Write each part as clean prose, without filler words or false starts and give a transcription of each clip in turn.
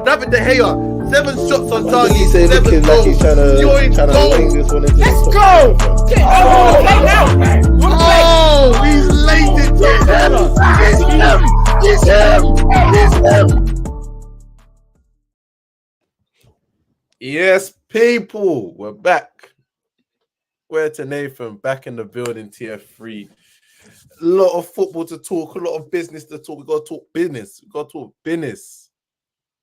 David De Gea, 7 shots on Does he target, say 7 looking like goals. he's trying to wing this one into Let's the go! top? Play now! Oh, he's laid it to Yes, people, we're back. We're to Nathan, back in the building, tier 3. A lot of football to talk, a lot of business to talk. We got to talk business.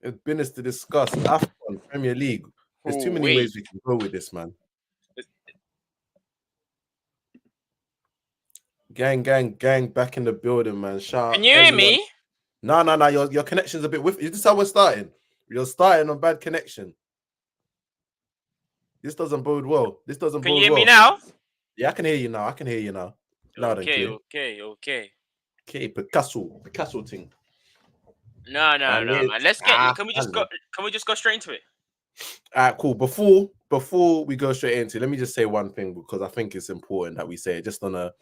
There's business to discuss. Afcon, Premier League. There's too many ways we can go with this, man. Gang, back in the building, man. Shout out. Can you hear me? No. Your connection's a bit whiffy. Is this how we're starting? You're starting on bad connection. This doesn't bode well. Can you hear me now? Yeah, I can hear you now. Loud and clear. Okay. Okay, Picasso thing. No, man. Let's get. Can we just go straight into it? All right, cool. Before we go straight into it, let me just say one thing because I think it's important that we say it just on a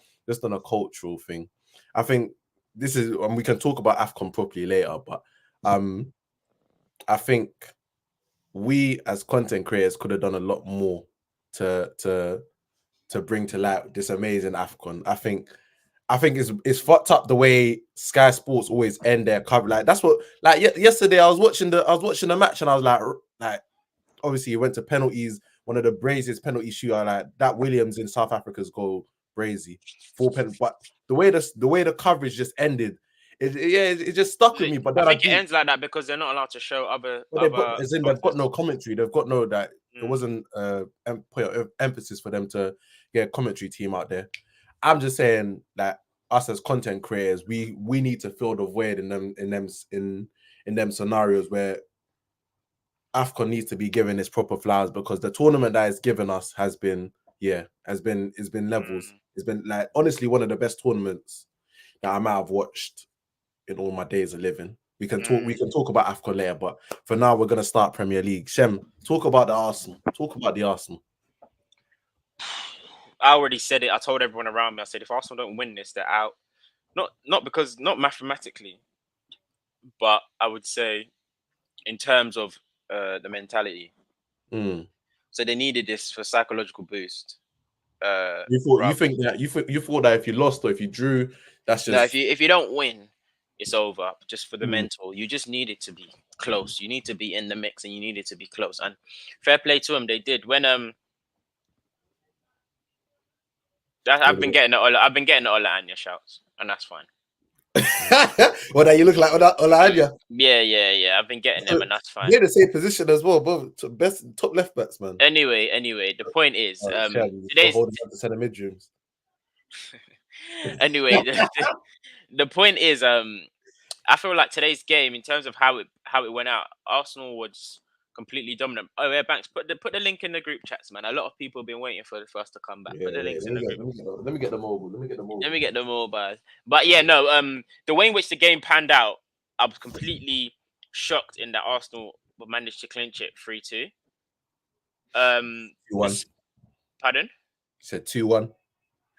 cultural thing. I think this is, and we can talk about Afcon properly later, but I think we as content creators could have done a lot more to bring to light this amazing Afcon. I think it's fucked up the way Sky Sports always end their cover. Like that's what. Like yesterday, I was watching the match and I was like, obviously it went to penalties. One of the braziest penalty shooter, like that Williams in South Africa's goal, brazy 4 penalties. But the way the coverage just ended, it just stuck with me. But then I think it ends like that because they're not allowed to show other. They've got no commentary. They've got no that. There wasn't emphasis for them to get a commentary team out there. I'm just saying that us as content creators, we need to fill the void in them scenarios where Afcon needs to be given its proper flowers because the tournament that it's given us has been levels. It's been like honestly one of the best tournaments that I might have watched in all my days of living. We can talk about Afcon later, but for now we're gonna start Premier League. Shem, talk about the Arsenal. I already said it. I told everyone around me. I said if Arsenal don't win this, they're out. Not mathematically, but I would say in terms of the mentality. So they needed this for psychological boost. You thought that if you lost or if you drew, that's just no. If you don't win, it's over. Just for the mental, you just need it to be close. You need to be in the mix, and you need it to be close. And fair play to them, they did. When I've been getting the Ola Anya shouts, and that's fine. Well, that you look like Ola Anya. Yeah. I've been getting them, and that's fine. They're the same position as well, both best top left backs, man. Anyway, the point is, today's holding up the center mid rooms. Anyway, the point is, I feel like today's game, in terms of how it went out, Arsenal was completely dominant. Oh yeah, Banks, put the link in the group chats, man. A lot of people have been waiting for us to come back. Put the links in the group. Let me get the mobile. But yeah, no. The way in which the game panned out, I was completely shocked in that Arsenal managed to clinch it 3-2. 2-1. Pardon? You said 2-1.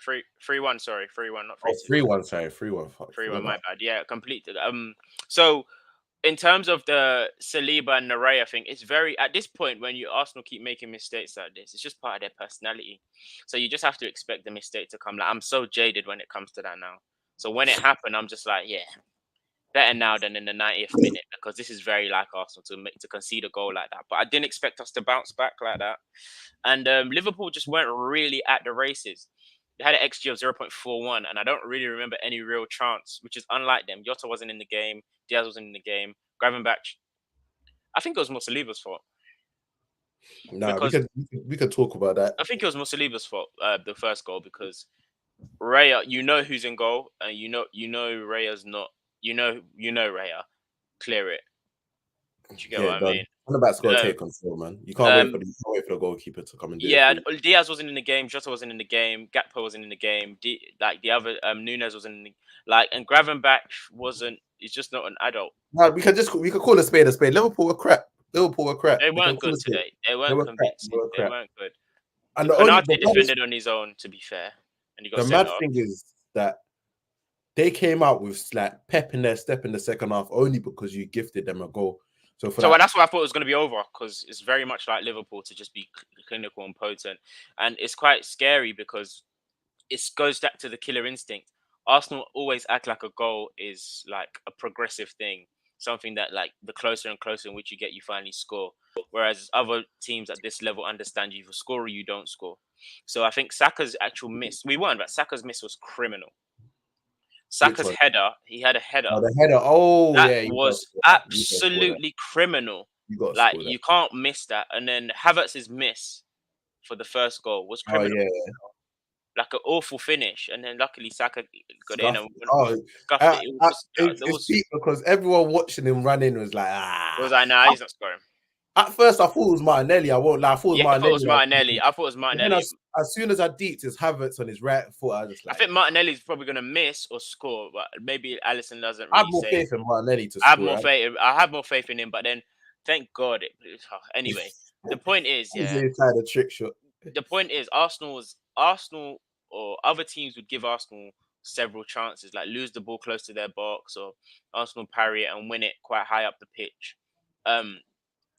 3-1. Sorry, 3-1, not 3-2. Oh, 3-1. Sorry, 3-1. 3-1. My bad. Yeah, completed. So in terms of the Saliba and Naraya thing, it's very, at this point when Arsenal keep making mistakes like this, it's just part of their personality. So you just have to expect the mistake to come. Like I'm so jaded when it comes to that now. So when it happened, I'm just like, yeah, better now than in the 90th minute because this is very like Arsenal to concede a goal like that. But I didn't expect us to bounce back like that. And Liverpool just weren't really at the races. They had an XG of 0.41, and I don't really remember any real chance, which is unlike them. Jota wasn't in the game. Diaz wasn't in the game. Gravenberch, I think it was Musoliva's fault. No, we could talk about that. I think it was Musoliva's fault, the first goal, because Raya, you know who's in goal, and you know Raya's not. You know Raya, clear it. Do you get what I mean? Back's got to take control, man. You can't wait for the goalkeeper to come and do it. Yeah, Diaz wasn't in the game. Jota wasn't in the game. Gakpo wasn't in the game. The other Nunes wasn't in the, and Gravenberch wasn't. He's just not an adult. No, we could call a spade a spade. Liverpool were crap. They weren't good today. They weren't convincing. They weren't good. And Konate defended on his own, to be fair. And he got the mad thing is that they came out with like pep in their step in the second half only because you gifted them a goal. So for So that, that's why I thought it was going to be over, because it's very much like Liverpool to just be clinical and potent, and it's quite scary because it goes back to the killer instinct. Arsenal always act like a goal is like a progressive thing, something that like the closer and closer in which you get, you finally score. Whereas other teams at this level understand you either score or you don't score. So I think Saka's actual miss, we won, but Saka's miss was criminal. which Saka's one? header, he had a header Oh, the header. Oh that yeah, you got to was score that. You got to score that. absolutely criminal. You got to Like score that. you can't miss that. And then Havertz's miss for the first goal was Oh criminal. yeah, Like an awful finish, and then luckily Saka got in scuffed. and Oh, scuffed it. It was just there it's was peak because everyone watching him run in was like, it was like, nah, he's not scoring. At first, I thought it was Martinelli. I won't lie. I thought it was Yeah, I thought it was Martinelli. Martinelli. I thought it was But then Martinelli. as soon as I deeped his Havertz on his right foot, I was just I like, think Martinelli's probably gonna miss or score, but maybe Allison doesn't I have really more say it. faith in Martinelli to I have score. more Right? faith. I have more faith in him, but then thank God. Anyway, the point is, He's yeah, inside the trick shot. the point is Arsenal or other teams would give Arsenal several chances, like lose the ball close to their box or Arsenal parry it and win it quite high up the pitch.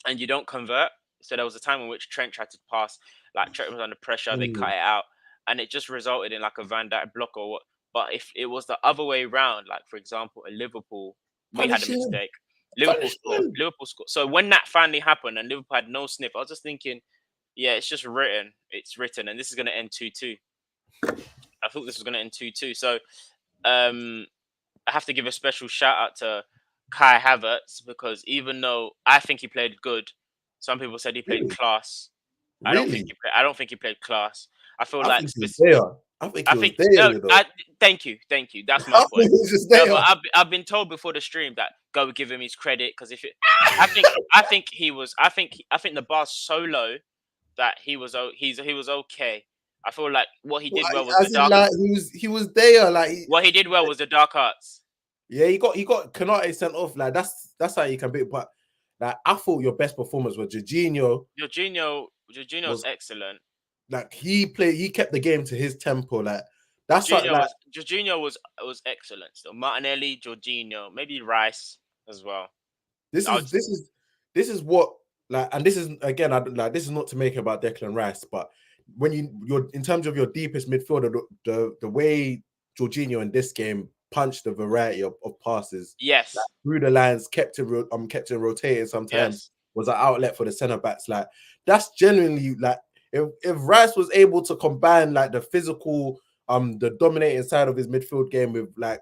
And you don't convert. So there was a time in which Trent tried to pass, like Trent was under pressure, they cut Mm. it out, and it just resulted in like a Van Dijk block or what. But if it was the other way around, like for example, a Liverpool, we had a Punish him. mistake. Punish him. Liverpool scored. So when that finally happened and Liverpool had no sniff, I was just thinking, yeah, it's just written. It's written, and this is going to end 2-2. I thought this was going to end 2-2. So I have to give a special shout out to Kai Havertz, because even though I think he played good, some people said he played Really? class. Really? I don't think he played class. I feel I like think he was there. I think I he was think there, no. you know. Thank you. That's I my think point. he was just No, there. but I've been told before the stream that go give him his credit, because if it, I think he was. I think the bar's so low that he was. He was okay. I feel like what he did well was the As in, dark. like he was there. Like What he did well was the dark arts. yeah, he got Kanate sent off. Like that's how you can be. But like I thought your best performance was Jorginho. Jorginho's Was excellent. like he kept the game to his tempo. Like that's what like Jorginho was excellent. So Martinelli, Jorginho, maybe Rice as well. this I is would, this is what like, and this is again, like this is not to make it about Declan Rice, but when you're in terms of your deepest midfielder, the way Jorginho in this game punched the variety of passes like, yes, through the lines, kept it rotating sometimes, yes, was an outlet for the centre backs. Like that's genuinely like if Rice was able to combine like the physical, the dominating side of his midfield game with like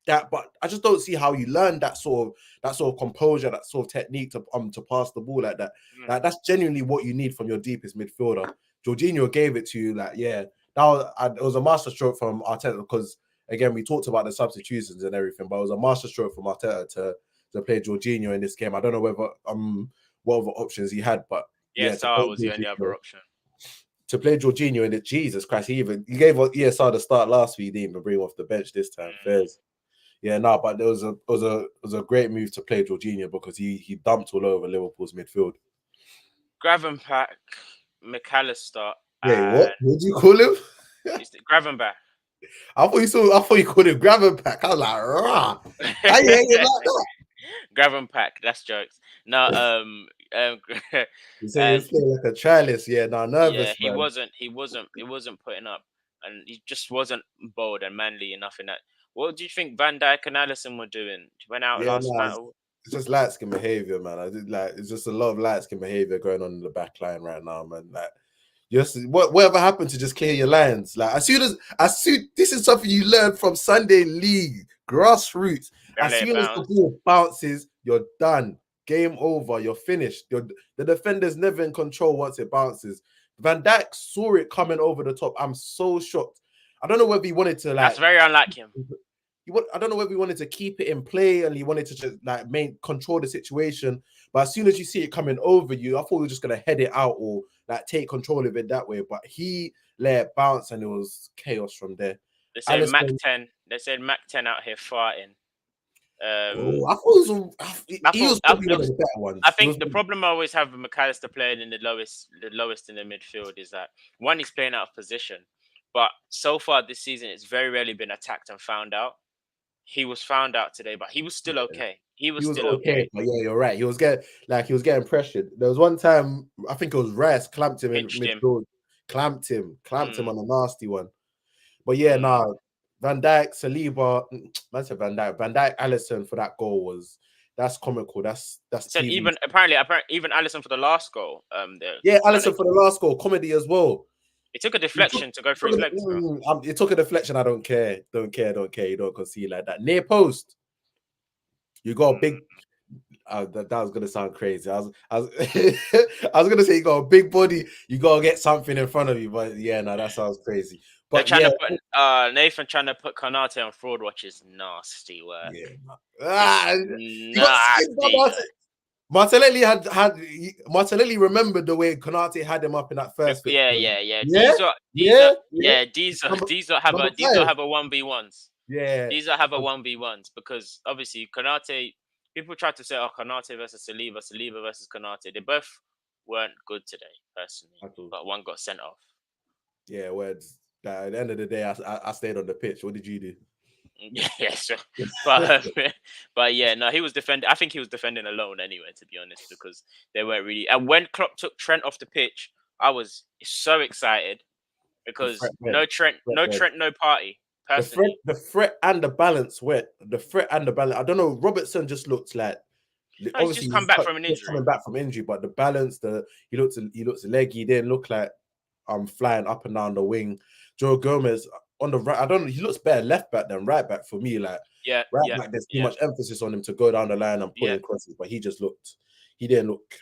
that, but I just don't see how you learn that sort of composure, that sort of technique to pass the ball like that. Like that's genuinely what you need from your deepest midfielder. Jorginho gave it to you, like it was a masterstroke from Arteta, because again we talked about the substitutions and everything, but it was a masterstroke from Arteta to play Jorginho in this game. I don't know whether what other options he had, but yeah. yeah, to play Saar was the only other Jorginho, option. in it, Jesus Christ, he gave ESR the start last week, he didn't even bring him off the bench this time. Fairs. Yeah, no, but it was a great move to play Jorginho because he dumped all over Liverpool's midfield. Gravenberch, McAllister, Wait, and what? What did you call him? it's Gravenberch. I thought you called him grabbing pack. I was like, rah. I ain't hanging like that. Gravenberch. That's jokes. No, You say and he's playing like a chalice, yeah. Now yeah, nervous, man. he wasn't putting up, and he just wasn't bold and manly enough in that. What do you think Van Dijk and Allison were doing? Went out Yeah, last no, night. it's just light skin behavior, man. I did like it's just a lot of light skin behavior going on in the back line right now, man. Like just whatever happened to just clear your lines? Like as soon this is something you learn from Sunday League grassroots. Don't As let it soon as the bounce. ball bounces, you're done. Game over. You're finished. The defender's never in control once it bounces. Van Dijk saw it coming over the top. I'm so shocked. I don't know whether he wanted to That's like. very unlike him. I don't know whether he wanted to keep it in play and he wanted to just like control the situation. But as soon as you see it coming over you, I thought he was just gonna head it out or like take control of it that way. But he let it bounce and it was chaos from there. They said Mac Alisson, 10. They said Mac 10 out here farting. I thought he was probably one of the better ones. I think the problem I always have with McAllister playing in the lowest in the midfield is that one, he's playing out of position, but so far this season it's very rarely been attacked and found out. he was found out today, but he was still okay. He was still okay. But yeah, you're right. He was getting pressured. There was one time I think it was Rice clamped him in Pinched him. midfield, clamped him on a nasty one. But Mm. nah, Van Dijk, Saliba, man said Van Dijk, Alisson for that goal that's comical. That's Said TV. even apparently even Alisson for the last goal. Alisson for the last goal, comedy as well. It took a deflection to go through his legs. It took a deflection. I don't care. You don't concede like that. Near post. You got a big. That was gonna sound crazy. I was I was gonna say you got a big body. You gotta get something in front of you. But yeah, no, that sounds crazy. But They're trying to put Nathan trying to put Konate on fraud watch is nasty work. Yeah, nasty. Martinelli remembered the way Konate had him up in that first. Yeah. These have a 1v1s. Yeah, these have a 1v1s because obviously Konate. People tried to say, "Oh, Konate versus Saliba versus Konate." They both weren't good today, personally. But one got sent off. Yeah, words. At the end of the day, I stayed on the pitch. What did you do? Yeah, sure. But yeah, no, he was defending. I think he was defending alone anyway, to be honest, because they weren't really. And when Klopp took Trent off the pitch, I was so excited because no Trent, no party. Personally. The threat and the balance went. I don't know. Robertson just looked like obviously he's come back from an injury. Coming back from injury, but the balance, he looks leggy. He didn't look like flying up and down the wing. Joe Gomez on the right. I don't know. He looks better left back than right back for me. Like back, there's too much emphasis on him to go down the line and put in crosses, but he didn't look.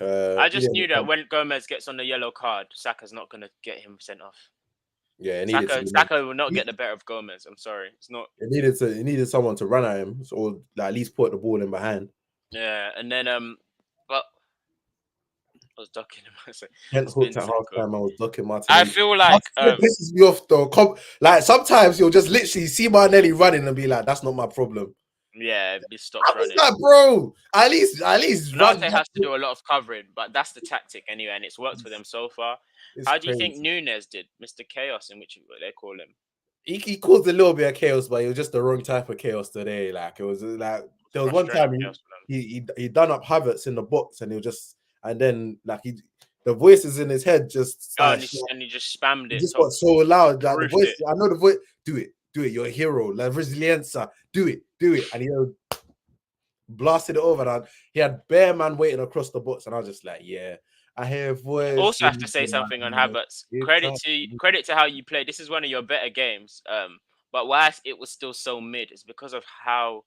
I just knew that when Gomez gets on the yellow card, Saka's not going to get him sent off. Yeah, Saka will not get the better of Gomez. I'm sorry, it's not. It needed someone to run at him, or at least put the ball in behind. Yeah, and then but I was ducking him. Kent hooked at half time. I was ducking Martinelli. I feel like it pisses me off though. Like sometimes you'll just literally see Martinelli running and be like, "That's not my problem." Yeah, he stops running. Like, bro, at least Konate has to do a lot of covering, but that's the tactic anyway, and it's worked for them so far. How do you think Nunes did, Mr. Chaos, in which they call him? He caused a little bit of chaos, but it was just the wrong type of chaos today. Like it was like there was one time he done up Havertz in the box, and then like the voices in his head just and he just spammed it. He just got so loud. Like the voice, I know the voice. Do it. You're a hero. La Resiliencia. Do it. And he blasted it over. And he had bare man waiting across the box, and I was just like, yeah. I hear voice. Also, have to say something on Havertz. Credit to how you played. This is one of your better games. But why it was still so mid is because of how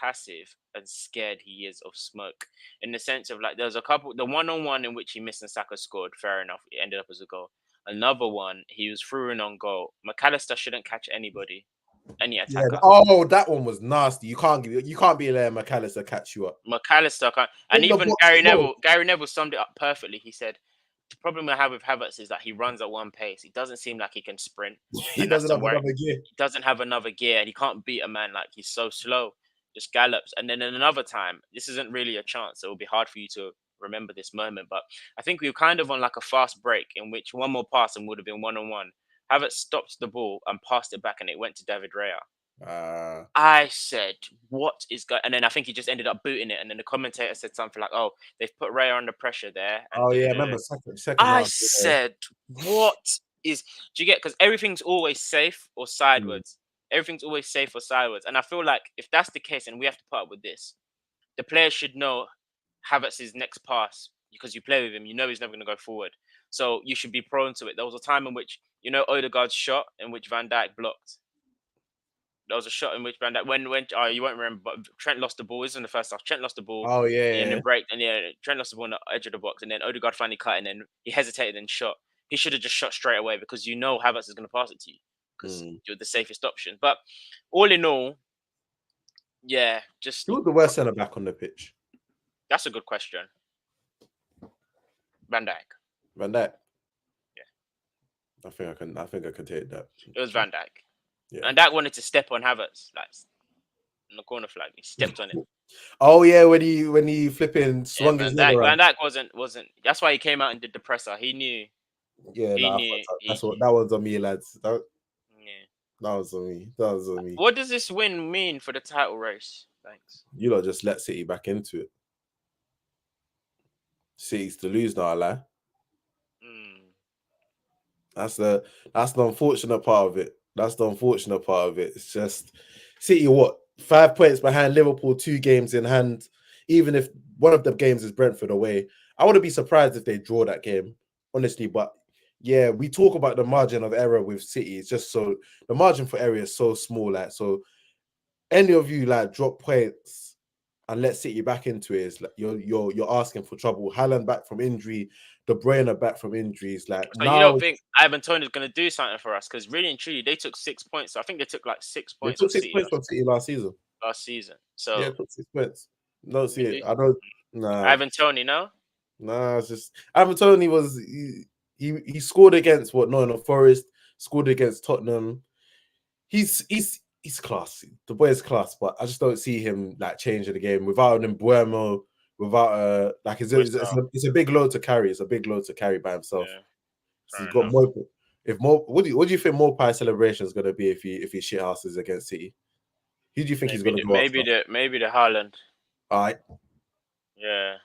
passive and scared he is of smoke. In the sense of like, there's a couple. The 1-on-1 in which he missed and Saka scored. Fair enough. It ended up as a goal. Another one, he was through and on goal. McAllister shouldn't catch anybody. Any attacker. Yeah, that one was nasty. You can't be letting McAllister catch you up. McAllister can't. And even Gary Neville summed it up perfectly. He said, the problem I have with Havertz is that he runs at one pace. He doesn't seem like he can sprint. He doesn't have another gear. He doesn't have another gear, and he can't beat a man like he's so slow. Just gallops. And then in another time, this isn't really a chance. It will be hard for you to remember this moment. But I think we were kind of on like a fast break in which one more pass and would have been 1-on-1. Havertz stopped the ball and passed it back, and it went to David Raya. I said, "What is going?" And then I think he just ended up booting it. And then the commentator said something like, "Oh, they've put Raya under pressure there." And I remember second. I said, "What is?" Do you get? Because everything's always safe or sideways. Everything's always safe or sideways. And I feel like if that's the case, and we have to put up with this, the players should know Havertz's next pass because you play with him. You know he's never going to go forward. So you should be prone to it. There was a time in which, Odegaard's shot in which Van Dijk blocked. There was a shot in which Van Dijk, when you won't remember, but Trent lost the ball. This is in the first half. Trent lost the ball. Oh, yeah. In the break. And Trent lost the ball on the edge of the box. And then Odegaard finally cut, and then he hesitated and shot. He should have just shot straight away because Havertz is going to pass it to you because you're the safest option. But all in all, yeah, just... Who was the worst centre-back on the pitch? That's a good question. Van Dijk. Yeah. I think I can take that. It was Van Dijk. Yeah. Van Dijk wanted to step on Havertz, like on the corner flag. He stepped on it. Oh yeah, when he flipping swung his leg around. Van Dijk wasn't. That's why he came out and did the presser. He knew. Yeah, that was on me, lads. Yeah. That was on me. That was on me. What does this win mean for the title race? Thanks. You lot just let City back into it. City's to lose now, I lie. That's the unfortunate part of it. That's the unfortunate part of it. It's just City, what, 5 points behind Liverpool, 2 games in hand. Even if one of the games is Brentford away, I wouldn't be surprised if they draw that game, honestly. But yeah, we talk about the margin of error with City. It's just so the margin for error is so small. Like, so any of you like drop points and let City back into it, is like you're asking for trouble. Haaland back from injury, De Bruyne back from injuries. Like So you now, don't think Ivan Toney's going to do something for us? Because really and truly, they took 6 points. I think they took like 6 they points took off 6 City points from City last season. Yeah, So took 6 points. Don't see it. really? I don't. Nah, Ivan Toney, no? it's just Ivan Toney was he scored against Nottingham Forest, scored against Tottenham. He's class. The boy is class, but I just don't see him like changing the game without an Mbuemo, without like it's a big load to carry. It's a big load to carry by himself. Yeah, So he's fair got enough. more. If more, what do you think more pie celebration is going to be if he shit houses against City? Who do you think he's going to go after? Maybe the Haaland. All right. Yeah.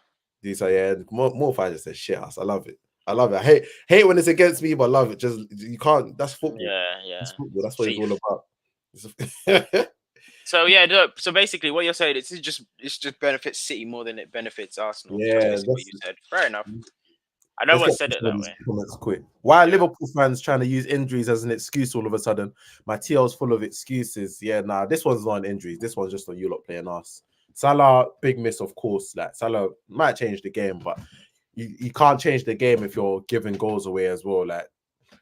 These are more fighters said shit house. I love it. I love it. I hate when it's against me, but I love it. Just you can't. That's football. Yeah. It's football. That's what it's all Thief. about. So yeah, look, so basically what you're saying, it's just benefits City more than it benefits Arsenal. Yeah, That's basically what you said. Fair enough. I know let's one get said it some of that these way. comments quick. Why are Yeah. Liverpool fans trying to use injuries as an excuse all of a sudden? My TL's full of excuses. Yeah, nah, this one's not on injuries. This one's just on you lot playing us. Salah, big miss, of course. Like Salah might change the game, but you can't change the game if you're giving goals away as well. Like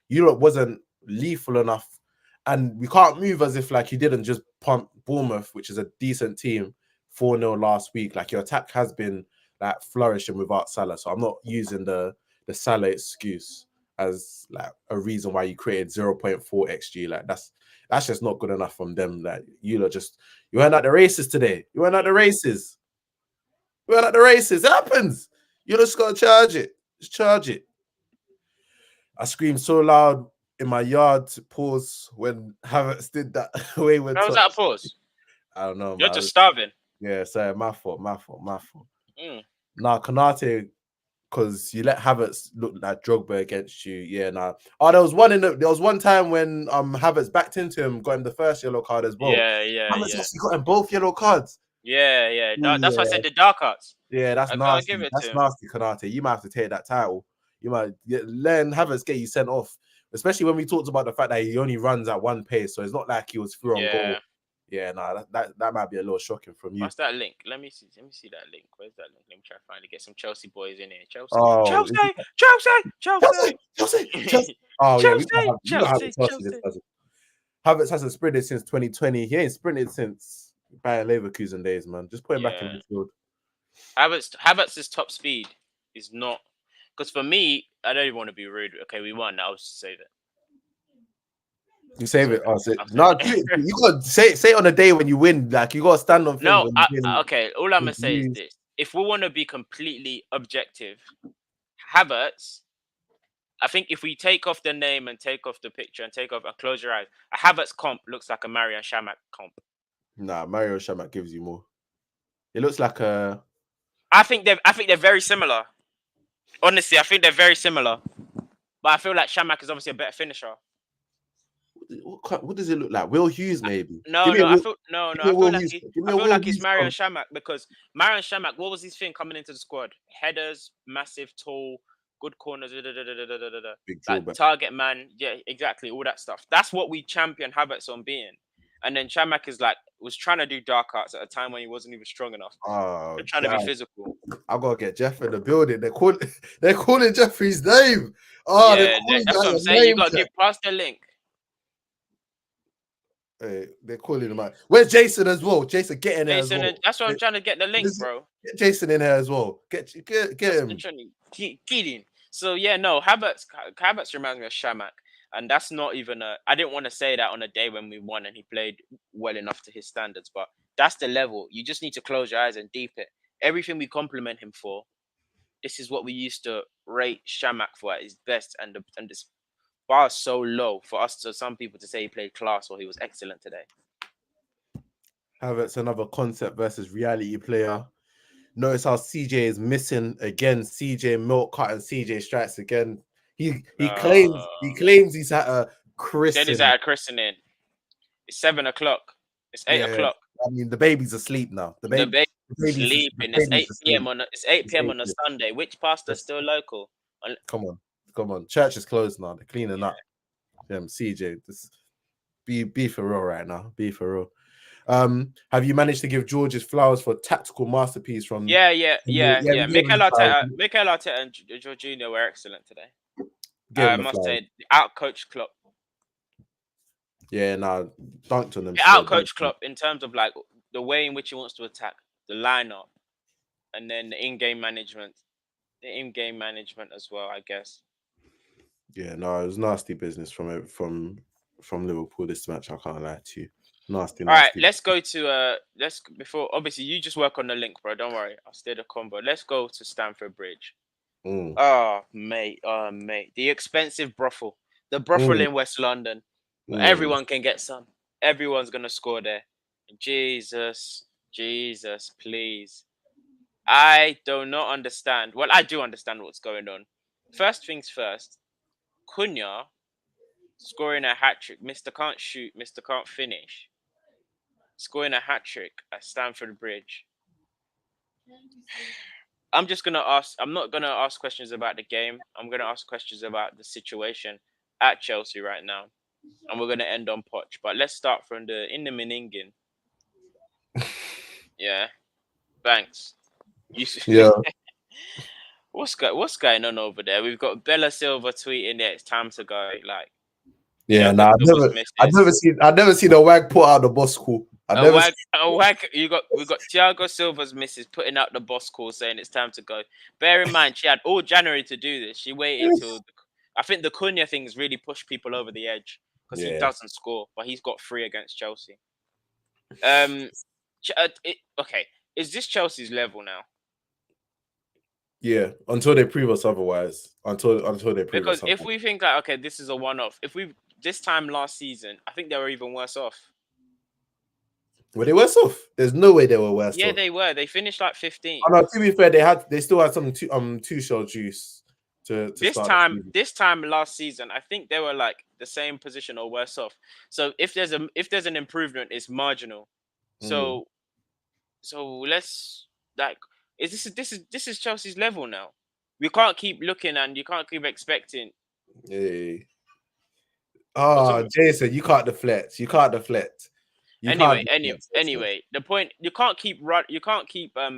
you lot wasn't lethal enough, and we can't move as if like you didn't just punt Bournemouth, which is a decent team, 4-0 last week. Like your attack has been like flourishing without Salah. So I'm not using the Salah excuse as like a reason why you created 0.4 XG. Like that's just not good enough from them. Like you weren't at the races today. You weren't at the races. You weren't at the races. It happens. You just gotta charge it. Just charge it. I screamed so loud in my yard to pause when Havertz did that wayward How was touch. that a pause? I don't know, You're man. just starving. Yeah, sorry, my fault. Nah, Konate, because you let Havertz look like Drogba against you. Yeah, nah. Oh, there was one time when Havertz backed into him, got him the first yellow card as well. Havertz actually got him both yellow cards. Yeah. Ooh, That's why I said the dark arts. Yeah, that's I gotta nasty. give it That's to him. nasty, Konate. You might have to take that title. You might learn Havertz get you sent off, especially when we talked about the fact that he only runs at one pace, so it's not like he was through on goal. Yeah, nah, that might be a little shocking from you. What's that link? Let me see that link. Where's that link? Let me try to find it. Get some Chelsea boys in here. Chelsea. Oh, Chelsea. Oh yeah, we don't have Chelsea this season. Havertz hasn't sprinted since 2020. He ain't sprinted since Bayer Leverkusen days, man. Just put him back in midfield. Havertz's top speed is not, because for me, I don't even want to be rude. Okay, we won. I'll save it. You save it. Oh, no, you got to say it on the day when you win. Like you got to stand on things. No, okay. All I'm gonna say is this: if we want to be completely objective, Havertz, I think if we take off the name and take off the picture and close your eyes, a Havertz comp looks like a Marian Shamak comp. Nah, Mario Shamak gives you more. It looks like a. I think they're very similar. Honestly, I think they're very similar. But I feel like Shamak is obviously a better finisher. What does it look like? Will Hughes, maybe? I feel like he's Marian Shamak, because Marian Shamak, what was his thing coming into the squad? Headers, massive, tall, good corners, like target man. Yeah, exactly, all that stuff. That's what we champion Havertz on being. And then Shamak was trying to do dark arts at a time when he wasn't even strong enough. They're trying to be physical. I gotta get Jeff in the building. They're calling Jeffrey's name. Oh, yeah, that's what I'm saying. You gotta give past the link. Hey, they're calling him out. Where's Jason as well? Jason, get in there as well. That's what I'm trying to get the link, bro. Get Jason in here as well. Get him. Get. So yeah, no, Havertz reminds me of Shamak. And that's not even I didn't want to say that on a day when we won and he played well enough to his standards, but that's the level. You just need to close your eyes and deep it. Everything we compliment him for, this is what we used to rate Shamak for at his best, and this bar is so low for some people to say he played class or he was excellent today. Havertz, another concept versus reality player. Notice how CJ is missing again. CJ milk cut and CJ strikes again. He claims he's at a Then he's christening. at a christening. It's 7 o'clock. It's 8 o'clock. I mean, the baby's asleep now. The baby's sleeping. It's 8 p.m. on a It's Sunday. Which pastor's still local? Come on. Church is closed now. They're cleaning up. CJ, just be for real right now. Be for real. Have you managed to give George his flowers for tactical masterpiece from? Yeah. Mikel Arteta and Jorginho were excellent today. I must say, out-coached Klopp. Yeah, dunked on them. Out-coached Klopp in terms of like the way in which he wants to attack, the lineup, and then the in-game management. The in-game management as well, I guess. Yeah, no, it was nasty business from Liverpool this match. I can't lie to you. Nasty. All right, let's go to before obviously you just work on the link, bro. Don't worry, I'll steer the combo. Let's go to Stamford Bridge. Oh mate, the expensive brothel, the brothel in West London. Everyone can get some. Everyone's gonna score there. Jesus, please. I do not understand. Well, I do understand what's going on. First things first, Cunha scoring a hat trick. Mr. Can't shoot, Mr. Can't finish. Scoring a hat trick at Stamford Bridge. I'm just gonna ask. I'm not gonna ask questions about the game. I'm gonna ask questions about the situation at Chelsea right now, and we're gonna end on Poch. But let's start from in the Meningin. Yeah, Banks. What's going on over there? We've got Bella Silva tweeting that it's time to go. Like, I've never seen a wag put out the boss call. We got Thiago Silva's missus putting out the boss call saying it's time to go. Bear in mind, she had all January to do this. She waited till I think the Cunha things really pushed people over the edge because he doesn't score, but he's got 3 against Chelsea. Okay, is this Chelsea's level now? Yeah, until they prove us otherwise. Until they prove because us. If we think that okay, this is a one-off. If we this time last season, I think they were even worse off. Were they worse off? There's no way they were worse off. Yeah, they were. They finished like 15. Oh, no, to be fair, they still had some two-shell juice to this time last season. I think they were like the same position or worse off. So if there's an improvement, it's marginal. So let's like this is Chelsea's level now. We can't keep looking and you can't keep expecting. Hey. Jason, you can't deflect. Anyway, the point you can't keep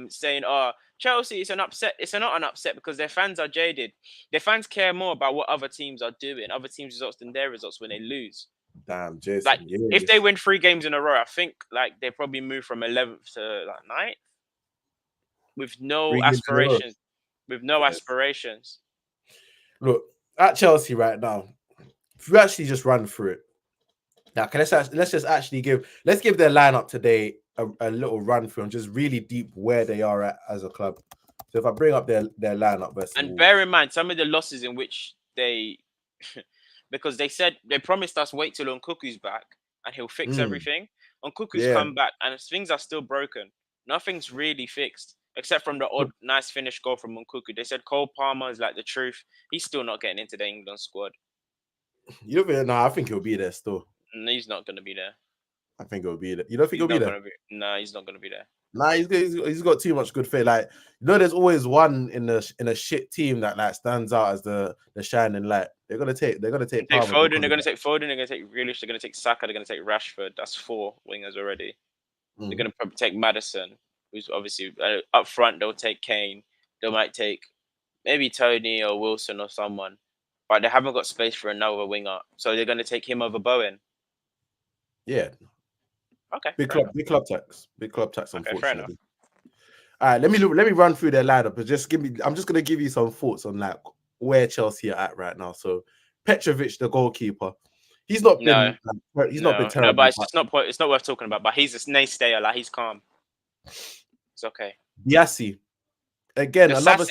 saying, "Oh, Chelsea is an upset." It's not an upset because their fans are jaded. Their fans care more about what other teams are doing, other teams' results than their results when they lose. Damn, Jason. Like if they win 3 games in a row, I think like they probably move from 11th to like 9th with no aspirations. Aspirations. Look at Chelsea right now. If we actually just run through it. Now, let's give their lineup today a little run through and just really deep where they are at as a club. So if I bring up their lineup, and bear in mind some of the losses in which they, because they said they promised us wait till Nkunku's back and he'll fix everything. Nkunku's come back and things are still broken. Nothing's really fixed except from the odd nice finish goal from Nkunku. They said Cole Palmer is like the truth. He's still not getting into the England squad. I think he'll be there still. No, he's not going to be there. I think he'll be there. You don't think he'll be there? No, he's not going to be there. Nah, he's got too much good faith. Like, there's always one in a shit team that like stands out as the shining light. They're gonna take Foden. They're gonna take Foden. They're gonna take Grealish. They're gonna take Saka. They're gonna take Rashford. That's 4 wingers already. They're gonna probably take Maddison, who's obviously up front. They'll take Kane. They might take maybe Tony or Wilson or someone, but they haven't got space for another winger, so they're gonna take him over Bowen. Yeah. Okay. Big club tax. Okay, unfortunately. All right, let me run through their lineup, but I'm just gonna give you some thoughts on like where Chelsea are at right now. So Petrovic, the goalkeeper, he's not been terrible. No, but it's not worth talking about. But he's a naysayer, like he's calm. It's okay. Biassi, again, another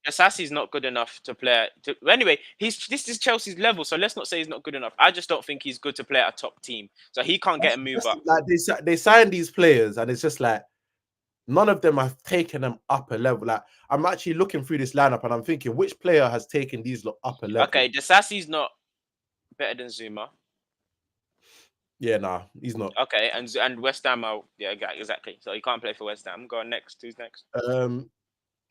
Sassi's not good enough to play. Anyway, this is Chelsea's level, so let's not say he's not good enough. I just don't think he's good to play at a top team, so he can't get a move up. Like they signed these players, and it's just like none of them have taken them up a level. Like I'm actually looking through this lineup, and I'm thinking which player has taken these up a level. Okay, Sassi's not better than Zuma. Yeah, nah, he's not. Okay, and West Ham are exactly. So he can't play for West Ham. Go on next. Who's next?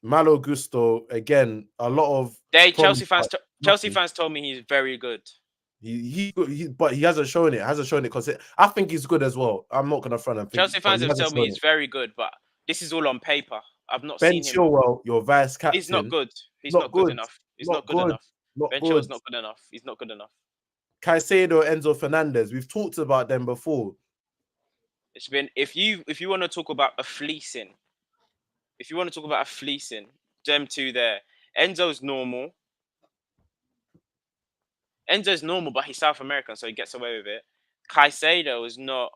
Malo Gusto again. A lot of Chelsea fans told me he's very good. But he hasn't shown it. Because I think he's good as well. I'm not gonna front and think. Chelsea fans have told me he's very good, but this is all on paper. I've not Ben seen him. Chilwell, your vice captain. He's not good. He's not good enough. He's not good enough. Ben Chilwell's not good enough. He's not good enough. Caicedo, Enzo Fernandez. We've talked about them before. It's been if you want to talk about a fleecing, them two there. Enzo's normal, but he's South American, so he gets away with it. Caicedo is not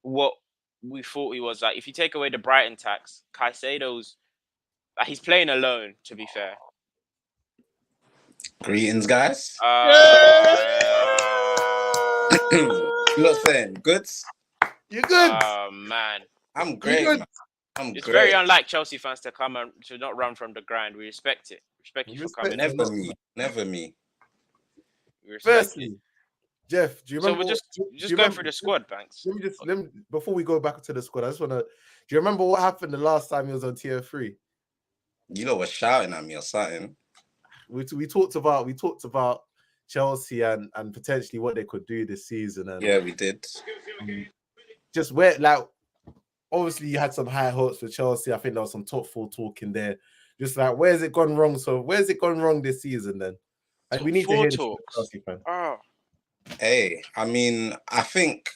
what we thought he was. Like if you take away the Brighton tax, Caicedo's he's playing alone. To be fair. Greetings, guys. You lot saying goods? You good? Oh man, I'm great. Man. It's very unlike Chelsea fans to come and to not run from the grind. We respect it. Respect you for coming. Never me. Firstly, Jeff, do you remember? So we're just going through the squad, Banks. Let me before we go back to the squad, I just want to. Do you remember what happened the last time he was on tier 3? You lot were shouting at me or something. We talked about Chelsea and potentially what they could do this season. And yeah, we did. Just where obviously you had some high hopes for Chelsea. I think there was some top 4 talk in there. Just like where's it gone wrong? So where's it gone wrong this season then? Like, we need to hear talks. Chelsea fan. Oh. Hey, I mean, I think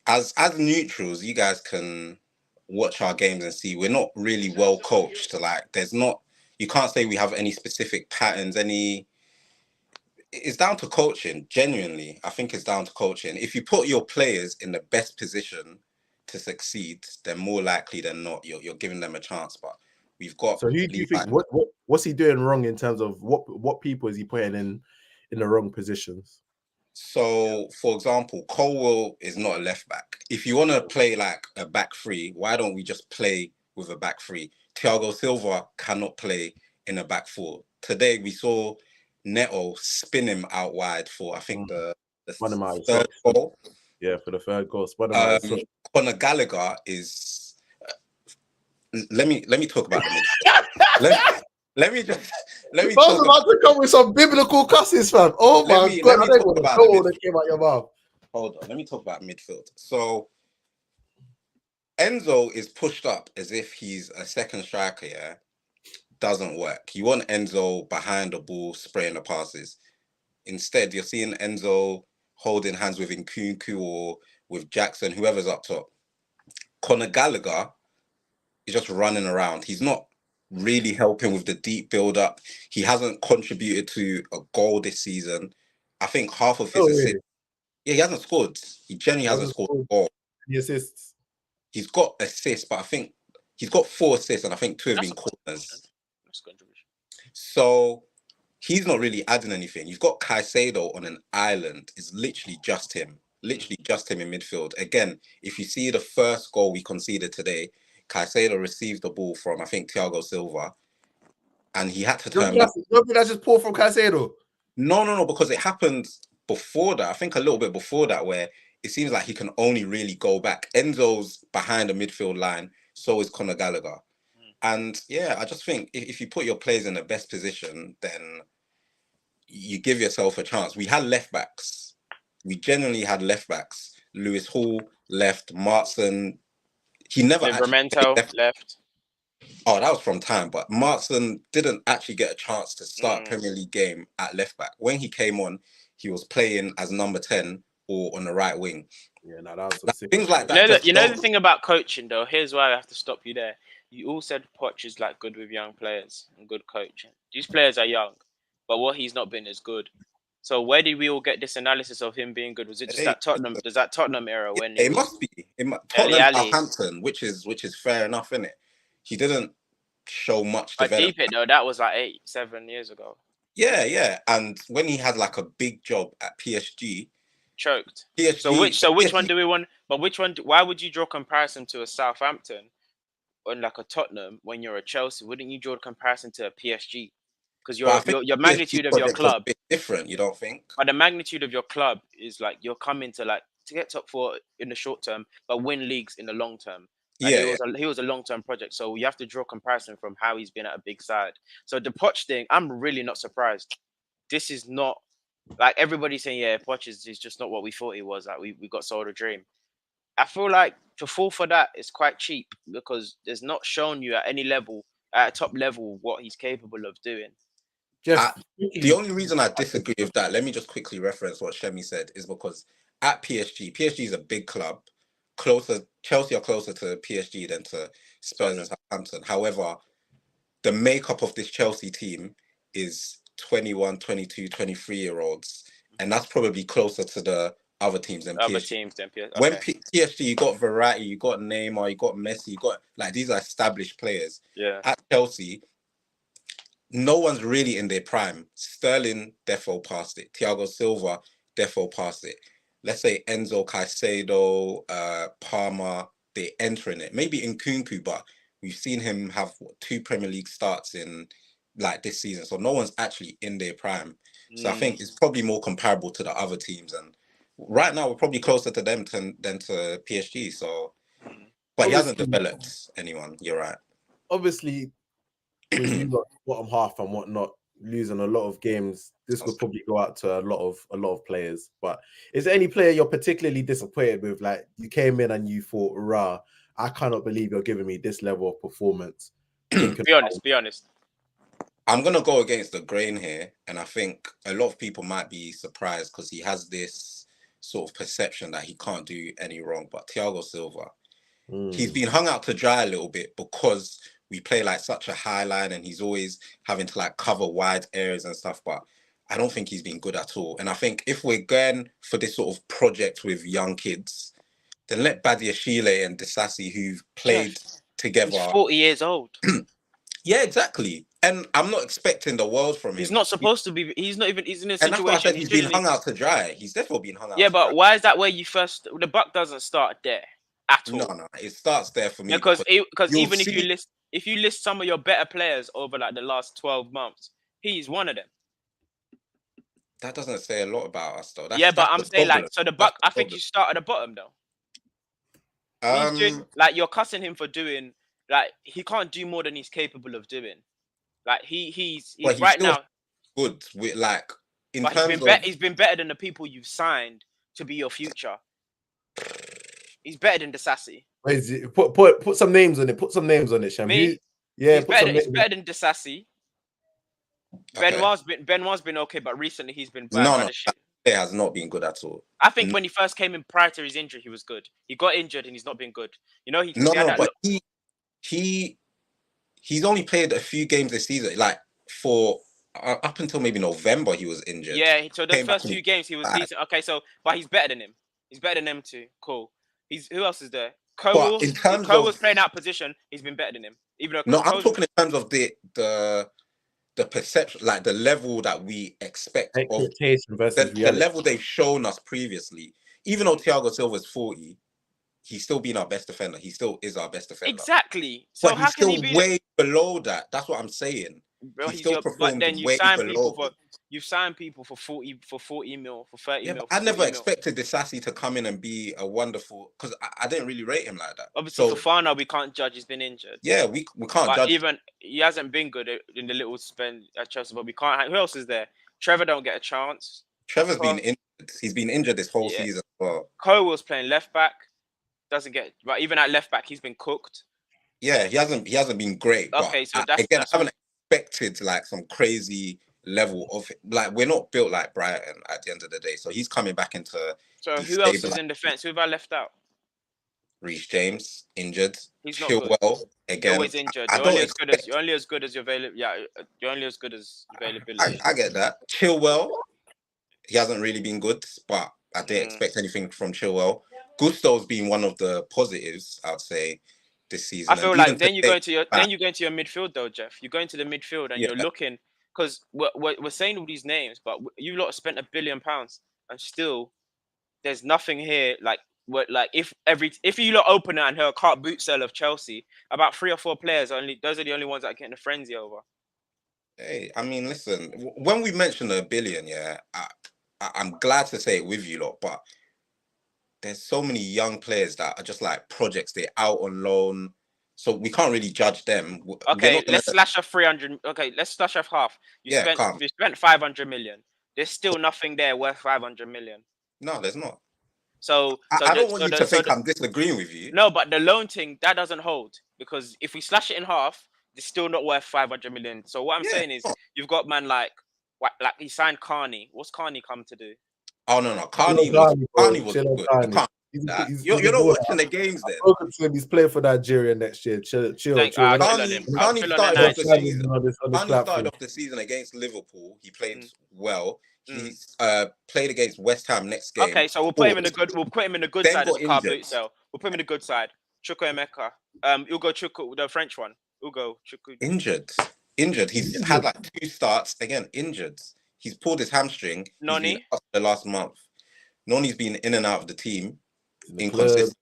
as neutrals, you guys can watch our games and see we're not really well coached. Like, you can't say we have any specific patterns. It's down to coaching. Genuinely, I think it's down to coaching. If you put your players in the best position to succeed, then more likely than not, you're giving them a chance. But we've got. So who do you think? What's he doing wrong in terms of what people is he putting in the wrong positions? So, for example, Colwell is not a left back. If you want to play like a back 3, why don't we just play with a back 3? Thiago Silva cannot play in a back 4. Today we saw Neto spin him out wide for I think the third goal. Yeah, for the third goal. Conor Gallagher is. Let me talk about the let me. I was about to come with some biblical cusses, fam. Oh my god! I don't want to know all that came out your mouth. Hold on, let me talk about midfield. So Enzo is pushed up as if he's a second striker. Yeah, doesn't work. You want Enzo behind the ball, spraying the passes. Instead, you're seeing Enzo holding hands with Nkunku or with Jackson, whoever's up top. Conor Gallagher is just running around. He's not really helping with the deep build-up. He hasn't contributed to a goal this season. I think half of his assists. Yeah, he hasn't scored. He genuinely hasn't scored a goal. He assists. He's got assists, but I think he's got 4 assists, and I think 2 have been corners. That's contribution. So he's not really adding anything. You've got Caicedo on an island. It's literally just him. Literally just him in midfield. Again, if you see the first goal we conceded today, Caicedo received the ball from, I think, Thiago Silva, and he had to turn back. That's just poor from Caicedo. No, because it happened before that. I think a little bit before that, where it seems like he can only really go back. Enzo's behind the midfield line, so is Conor Gallagher. And yeah, I just think if you put your players in the best position, then you give yourself a chance. We had left backs. We genuinely had left backs. Lewis Hall left, Martson. He never Livramento left. Oh, that was from time. But Martson didn't actually get a chance to start Premier League game at left back. When he came on, he was playing as number 10 or on the right wing. Yeah, no, that was things like that. You know the thing about coaching, though. Here's why I have to stop you there. You all said Poch is like good with young players and good coaching. These players are young, but what he's not been is good. So where did we all get this analysis of him being good? Was it just that Tottenham? Does that Tottenham era when it must be Tottenham Southampton, which is fair enough, isn't it? He didn't show much But development. deep it though, that was like 7 years ago. Yeah. And when he had like a big job at PSG, Choked. PSG. So which one do we want? But which one? Why would you draw comparison to a Southampton or like a Tottenham when you're a Chelsea? Wouldn't you draw the comparison to a PSG? Because But I think your PSG magnitude of your project was a club, bit different. You don't think? but the magnitude of your club is like you're coming to get top four in the short term, but win leagues in the long term. And Yeah. he was a long term project, so you have to draw comparison from how he's been at a big side. So the Poch thing, I'm really not surprised. This is not like everybody's saying, yeah, Poch is just not what we thought he was. Like we got sold a dream. I feel like to fall for that is quite cheap because there's not shown you at any level, at a top level, what he's capable of doing. Jeff, The only reason I disagree with that, let me just quickly reference what Shemi said, is because at PSG is a big club. Chelsea are closer to PSG than to Spurs and Southampton. However, the makeup of this Chelsea team is 21, 22, 23-year-olds. And that's probably closer to the other teams than PSG. Okay. When PSG, you got Verratti, you got Neymar, you got Messi, you got like these are established players. Yeah. At Chelsea, no one's really in their prime. Sterling, defo past it. Thiago Silva, defo past it. Let's say Enzo Caicedo, Palmer, they're entering it. Maybe Nkunku, but we've seen him have 2 Premier League starts in like this season. So no one's actually in their prime. So I think it's probably more comparable to the other teams. And right now we're probably closer to them than to PSG. So, but he hasn't developed anyone. You're right. Obviously, with you lot bottom half and whatnot, losing a lot of games, this would probably go out to a lot of players. But is there any player you're particularly disappointed with? Like you came in and you thought, "Rah, I cannot believe you're giving me this level of performance." Be honest. I'm gonna go against the grain here, and I think a lot of people might be surprised because he has this sort of perception that he can't do any wrong. But Thiago Silva, he's been hung out to dry a little bit because we play like such a high line and he's always having to like cover wide areas and stuff, but I don't think he's been good at all. And I think if we're going for this sort of project with young kids, then let Badiashile and Disasi, who've played together. He's 40 years old. Yeah, exactly. And I'm not expecting the world from him. He's not supposed to be. He's not even. He's in a situation. And that's why I said he's been hung out to dry. He's definitely been hung out. Yeah, but why is that where you first? The buck doesn't start there at all. No, it starts there for me. Because even if you list some of your better players over like the last 12 months, he's one of them. That doesn't say a lot about us, though. But I'm saying like, so the buck. I think you start at the bottom though. He's doing, like you're cussing him for doing like he can't do more than he's capable of doing. Like he's right now good with like in but terms he's been better than the people you've signed to be your future. He's better than Disasi. Put some names on it. Put some names on it, Sham. He's better than Disasi. Okay. Benoit's been okay, but recently he's been bad. It has not been good at all. I think when he first came in prior to his injury, he was good. He got injured and he's not been good. You know, he's only played a few games this season. Like for up until maybe November, he was injured. Yeah, so the first few games he was decent. Okay, so but he's better than him. He's better than them too. Cool. Who else is there? Cole was playing out position. He's been better than him. Even though I'm talking in terms of the perception, like the level that we expect of the level they've shown us previously. Even though Thiago Silva's 40, he's still been our best defender. He still is our best defender. Exactly. So but how he's can still he be way below that? That's what I'm saying. Bro, he's still performed then way below. You've signed people for 40 mil, for 30 mil. I never expected Disasi to come in and be a wonderful, because I didn't really rate him like that. Obviously, Fofana, we can't judge. He's been injured. Yeah, we can't judge. Even he hasn't been good in the little spend at Chelsea, but we can't. Who else is there? Trevor don't get a chance. Trevor's been injured. He's been injured this whole season as well. Cole was playing left back. Doesn't get, but even at left back, he's been cooked. Yeah, he hasn't been great. Okay, so I haven't expected like some crazy level of like we're not built like Brighton at the end of the day. So he's coming back into. So who else is in defence? Who have I left out? Reece James injured. He's not Chilwell again. Always injured. You're only as good as your availability. Yeah, you're only as good as availability. I get that. Chilwell, he hasn't really been good, but I didn't expect anything from Chilwell. Gusto's been one of the positives, I'd say. this I season. feel And like even then you today, go into your midfield though, Jeff. You go into the midfield and yeah, you're looking because we're saying all these names, but you lot spent £1 billion and still there's nothing here. Like what? Like if you lot open it and her cart boot sale of Chelsea, about 3 or 4 players only. Those are the only ones that are getting a frenzy over. hey, I mean, listen, when we mention $1 billion, yeah, I'm glad to say it with you lot, but there's so many young players that are just like projects. They're out on loan, so we can't really judge them. We're Okay, not gonna, let's slash off 300. Okay, let's slash off half. yeah, calm. You spent 500 million. There's still nothing there worth 500 million. No, there's not. So I don't want you to think I'm disagreeing with you. No, but the loan thing that doesn't hold because if we slash it in half, it's still not worth 500 million. So what I'm Yeah, saying is, you've got man like he signed Carney. What's Carney come to do? oh no, Carney, Carney was chill on good. Carney. You can't do that. You're not watching the games then. He's playing for Nigeria next year. Chill. Carney started off the season. Carney started platform. off the season against Liverpool. He played well. He Mm. played against West Ham next game. Okay, so we'll put him in the good. We'll put him in the good Then side of got the car injured. boot cell. We'll put him in the good side. Chuko Emeka. Ugo Chuko, the French one. Ugo Chuko. Injured. He's had like 2 starts again. Injured. He's pulled his hamstring. Noni? He's been out the last month. Noni's been in and out of the team. The Inconsistent.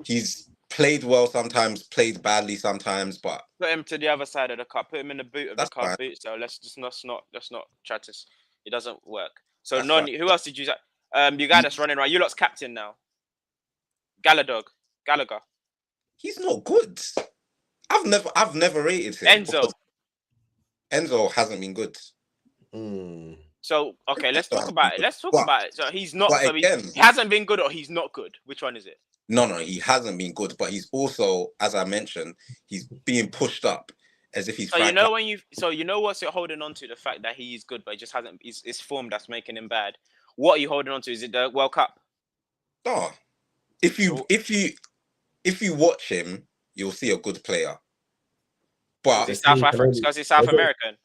He's played well sometimes, played badly sometimes, but Put him to the other side of the car. Put him in the boot of the That's car fine. boot cell. Let's not try to. It doesn't work. So That's Noni. Who else did you? You got us running right. You lot's captain now. Gallagher. he's not good. I've never rated him. Enzo hasn't been good. So okay, let's talk about it. So he's not. But So he hasn't been good, or he's not good. Which one is it? No, he hasn't been good. But he's also, as I mentioned, he's being pushed up as if he's. So you know what's you're holding on to, the fact that he is good, but he just hasn't. It's form that's making him bad. What are you holding on to? Is it the World Cup? No, if you watch him, you'll see a good player. But Because he's South American.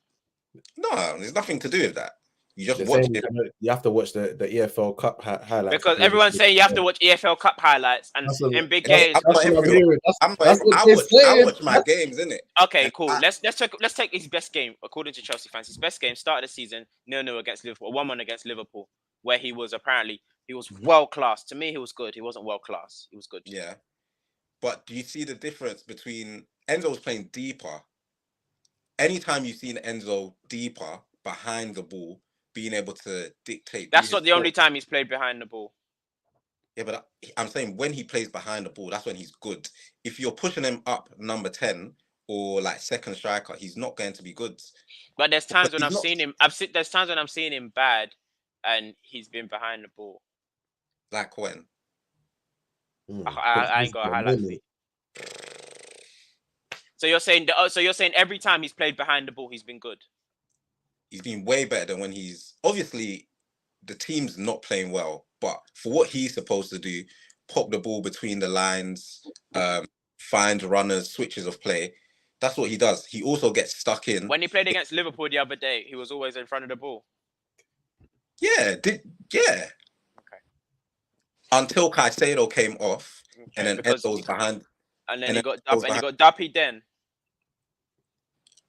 No, there's nothing to do with that. You just watch him. You have to watch the EFL Cup highlights. Because everyone's saying you have to watch EFL Cup highlights and in big games. I watch my games, innit? Okay, cool. Let's take his best game according to Chelsea fans. His best game started the season 0-0 against Liverpool, 1-1 against Liverpool, where he was world class. To me, he was good. He wasn't world class. He was good. Yeah, but do you see the difference between Enzo's playing deeper? Anytime you've seen Enzo deeper behind the ball, being able to dictate. That's not the only time he's played behind the ball. Yeah, but I'm saying when he plays behind the ball, that's when he's good. If you're pushing him up number 10 or like second striker, he's not going to be good. But there's times when there's times when I'm seeing him bad, and he's been behind the ball. Like when? I ain't got a highlight for you. So you're saying every time he's played behind the ball, he's been good. He's been way better than when he's obviously the team's not playing well, but for what he's supposed to do, pop the ball between the lines, find runners, switches of play. That's what he does. He also gets stuck in. When he played against Liverpool the other day, he was always in front of the ball. Yeah. Okay. Until Caicedo came off, and then Enzo was behind. And then he got Duppy then.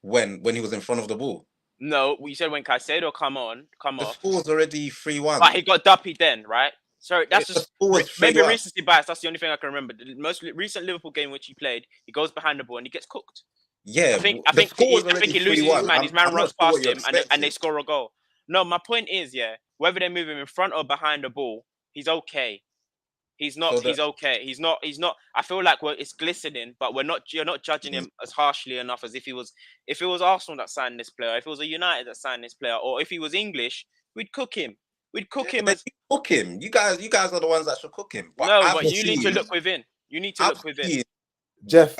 When he was in front of the ball. No, you said when Caicedo come off. The score was already 3-1. But he got Duppy then, right? Sorry, that's just maybe 3-1. recency bias. That's the only thing I can remember. The most recent Liverpool game which he played, he goes behind the ball and he gets cooked. Yeah, I think he loses his man. His man runs past him and they score a goal. No, my point is, whether they move him in front or behind the ball, he's okay. He's not. He's okay. He's not. I feel like it's glistening, but you're not judging him as harshly enough as if it was Arsenal that signed this player, if it was a United that signed this player, or if he was English, we'd cook him. Cook him. You guys are the ones that should cook him. But you need to look within. Jeff.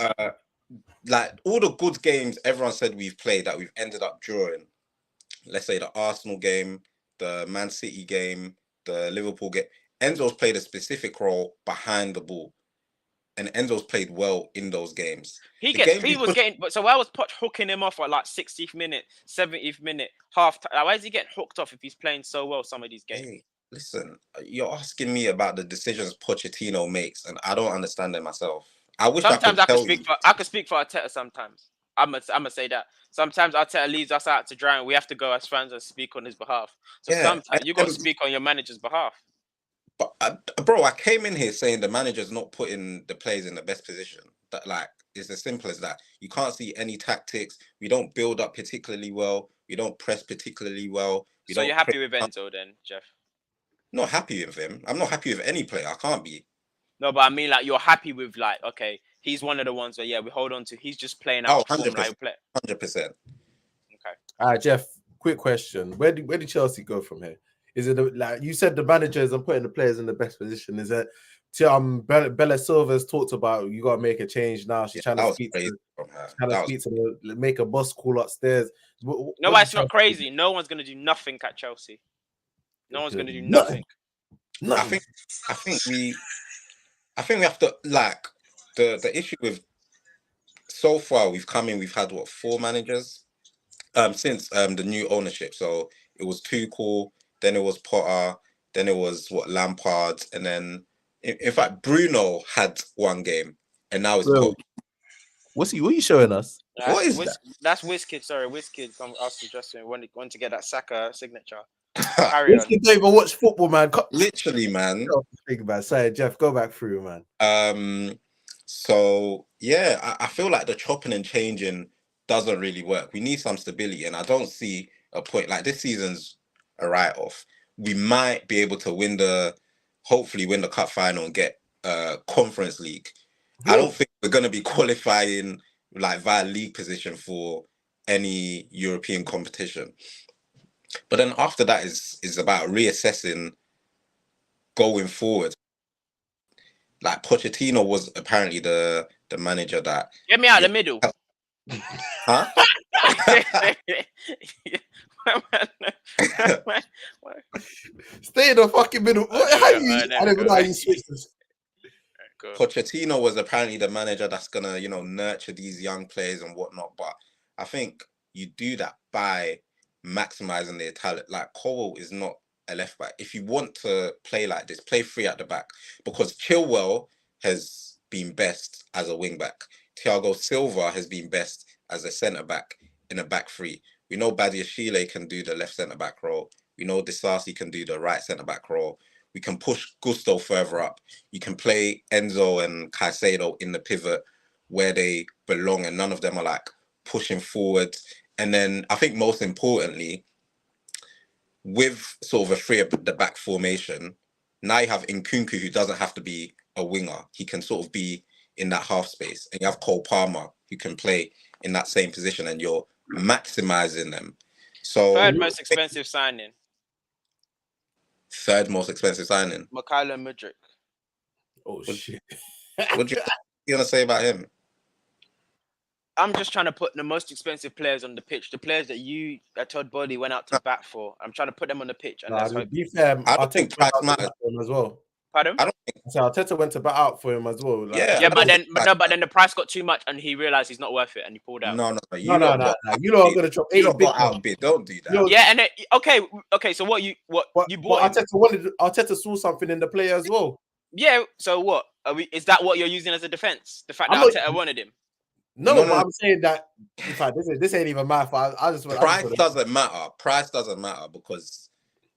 Like all the good games everyone said we've played that we've ended up drawing. Let's say the Arsenal game, the Man City game, the Liverpool game. Enzo's played a specific role behind the ball, and Enzo's played well in those games. So why was Poch hooking him off at like 60th minute, 70th minute, half time? Why is he getting hooked off if he's playing so well some of these games? Hey, listen, you're asking me about the decisions Pochettino makes, and I don't understand them myself. I wish Sometimes I I could could tell speak you. for Arteta. Sometimes I'm gonna say that. Sometimes Arteta leaves us out to dry, and we have to go as fans and speak on his behalf. So Yeah, sometimes you got to speak on your manager's behalf. but bro, I came in here saying the manager's not putting the players in the best position. That like it's as simple as that. You can't see any tactics. We don't build up particularly well. We don't press particularly well. We So don't you're happy with Enzo then, Jeff? Not happy with him. I'm not happy with any player. I can't be. No, but I mean like you're happy with like okay, he's one of the ones where we hold on to. He's just playing out Oh, of form 100%. like play. 100%. Okay. All right, Jeff. Quick question: Where did Chelsea go from here? Is it like you said, the managers are putting the players in the best position? Is it? Bella Silva's talked about you got to make a change now. She's Yeah, trying that to was speak crazy to, from her. trying to That was speak to the, make a boss call upstairs. No, What but did it's not Chelsea do? crazy. No one's gonna do nothing at Chelsea. No one's gonna do Nothing. nothing. I think we have to like the issue with so far we've come in, we've had what 4 managers since the new ownership. So it was Tuchel, then it was Potter, then it was what Lampard, and then in fact Bruno had 1 game, and now it's Bro, Potter. what are you showing us? What is that? That's WizKid. Sorry, WizKid. Come ask you Justin want to get that Saka signature. Carry on. You don't even watch football, man. Literally, man. Think about it. Sorry, Jeff, go back through, man. So yeah, I feel like the chopping and changing doesn't really work. We need some stability, and I don't see a point. Like this season's a write-off. We might be able to hopefully win the cup final and get Conference League. I don't think we're going to be qualifying like via league position for any European competition. But then after that is about reassessing going forward. Like Pochettino was apparently the manager that Get me out of the middle. Huh? Stay in the fucking middle. I don't even know how you switch this. Pochettino was apparently the manager that's gonna, nurture these young players and whatnot. But I think you do that by maximizing their talent. Like Cole is not a left back. If you want to play like this, play 3 at the back, because Chilwell has been best as a wing back. Thiago Silva has been best as a centre back in a back 3. We know Badiashile can do the left centre back role. We know Disasi can do the right centre back role. We can push Gusto further up. You can play Enzo and Caicedo in the pivot where they belong, and none of them are like pushing forward. And then I think most importantly, with sort of a 3 at the back formation, now you have Nkunku, who doesn't have to be a winger. He can sort of be in that half space. And you have Cole Palmer, who can play in that same position, and you're maximizing them. So third most expensive signing. Mikhailo Mudryk. Oh shit. What do you gonna say about him? I'm just trying to put the most expensive players on the pitch, the players that Todd Bodley went out to bat for. I'm trying to put them on the pitch, and that's to be fair, I don't think price matters for him as well. Pardon? I don't think. So Arteta went to bat out for him as well. Like, Yeah, but then the price got too much, and he realized he's not worth it, and he pulled out. No. You know I'm gonna drop 8 big outbid. Don't do that. Yeah, and okay. So what you bought? Arteta saw something in the player as well. Yeah. So what? Is that what you're using as a defense? The fact that Arteta wanted him. No, I'm saying that. In fact, this ain't even my fault. Price doesn't matter. Price doesn't matter because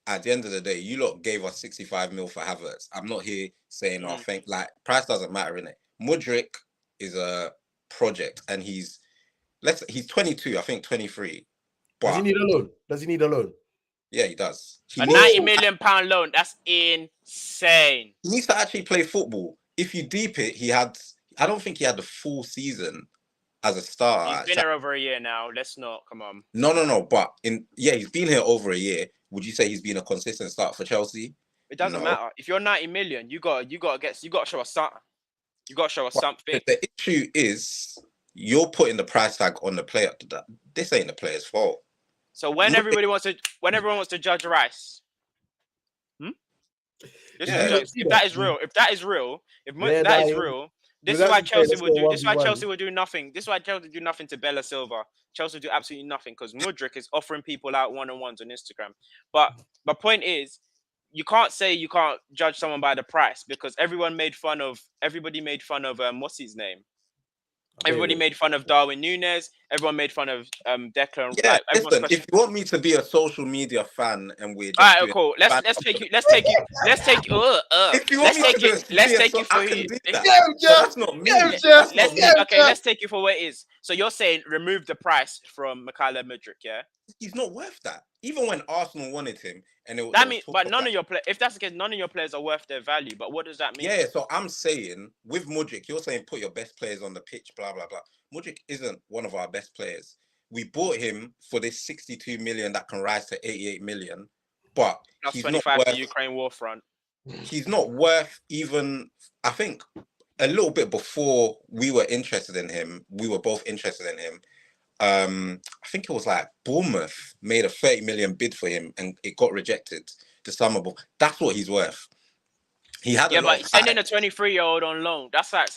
at the end of the day, you lot gave us 65 mil for Havertz. I'm not here saying, price doesn't matter, innit? Mudryk is a project, and he's 22, I think 23. But does he need a loan? Yeah, he does. A £90 million loan. That's insane. He needs to actually play football. If you deep it, I don't think he had the full season as a starter. He's been here over a year now. Let's not. Come on. No. But he's been here over a year. Would you say he's been a consistent starter for Chelsea? It doesn't matter. If you're 90 million, you got to show us something. You got to show us something. The issue is you're putting the price tag on the player. This ain't the player's fault. So when everyone wants to judge Rice, if that is real, this is why Chelsea will do. This is why Chelsea will do nothing. This is why Chelsea do nothing to Bella Silva. Chelsea do absolutely nothing because Mudryk is offering people out one-on-ones on Instagram. But my point is, you can't say you can't judge someone by the price, because everybody made fun of what's his name? Everybody made fun of Darwin Núñez. Everyone made fun of Declan. Yeah, Like everyone's listen, if you want me to be a social media fan and we're just all right, doing cool. fan- Let's take you. Let's take you that's not me. That's not me. Let's take you for what it is. So you're saying remove the price from Mikhailo Mudryk, yeah? He's not worth that. Even when Arsenal wanted him, and That means, but none of your players. If that's the case, none of your players are worth their value. But what does that mean? Yeah, so I'm saying with Mudryk, you're saying put your best players on the pitch, blah blah blah. Mudryk isn't one of our best players. We bought him for this 62 million that can rise to 88 million, but Plus he's 25 not worth, to Ukraine war front. He's not worth even. I think a little bit before we were interested in him, we were both interested in him. I think it was like Bournemouth made a 30 million bid for him and it got rejected. The summer ball. That's what he's worth. He had but sending a 23-year-old on loan. That's like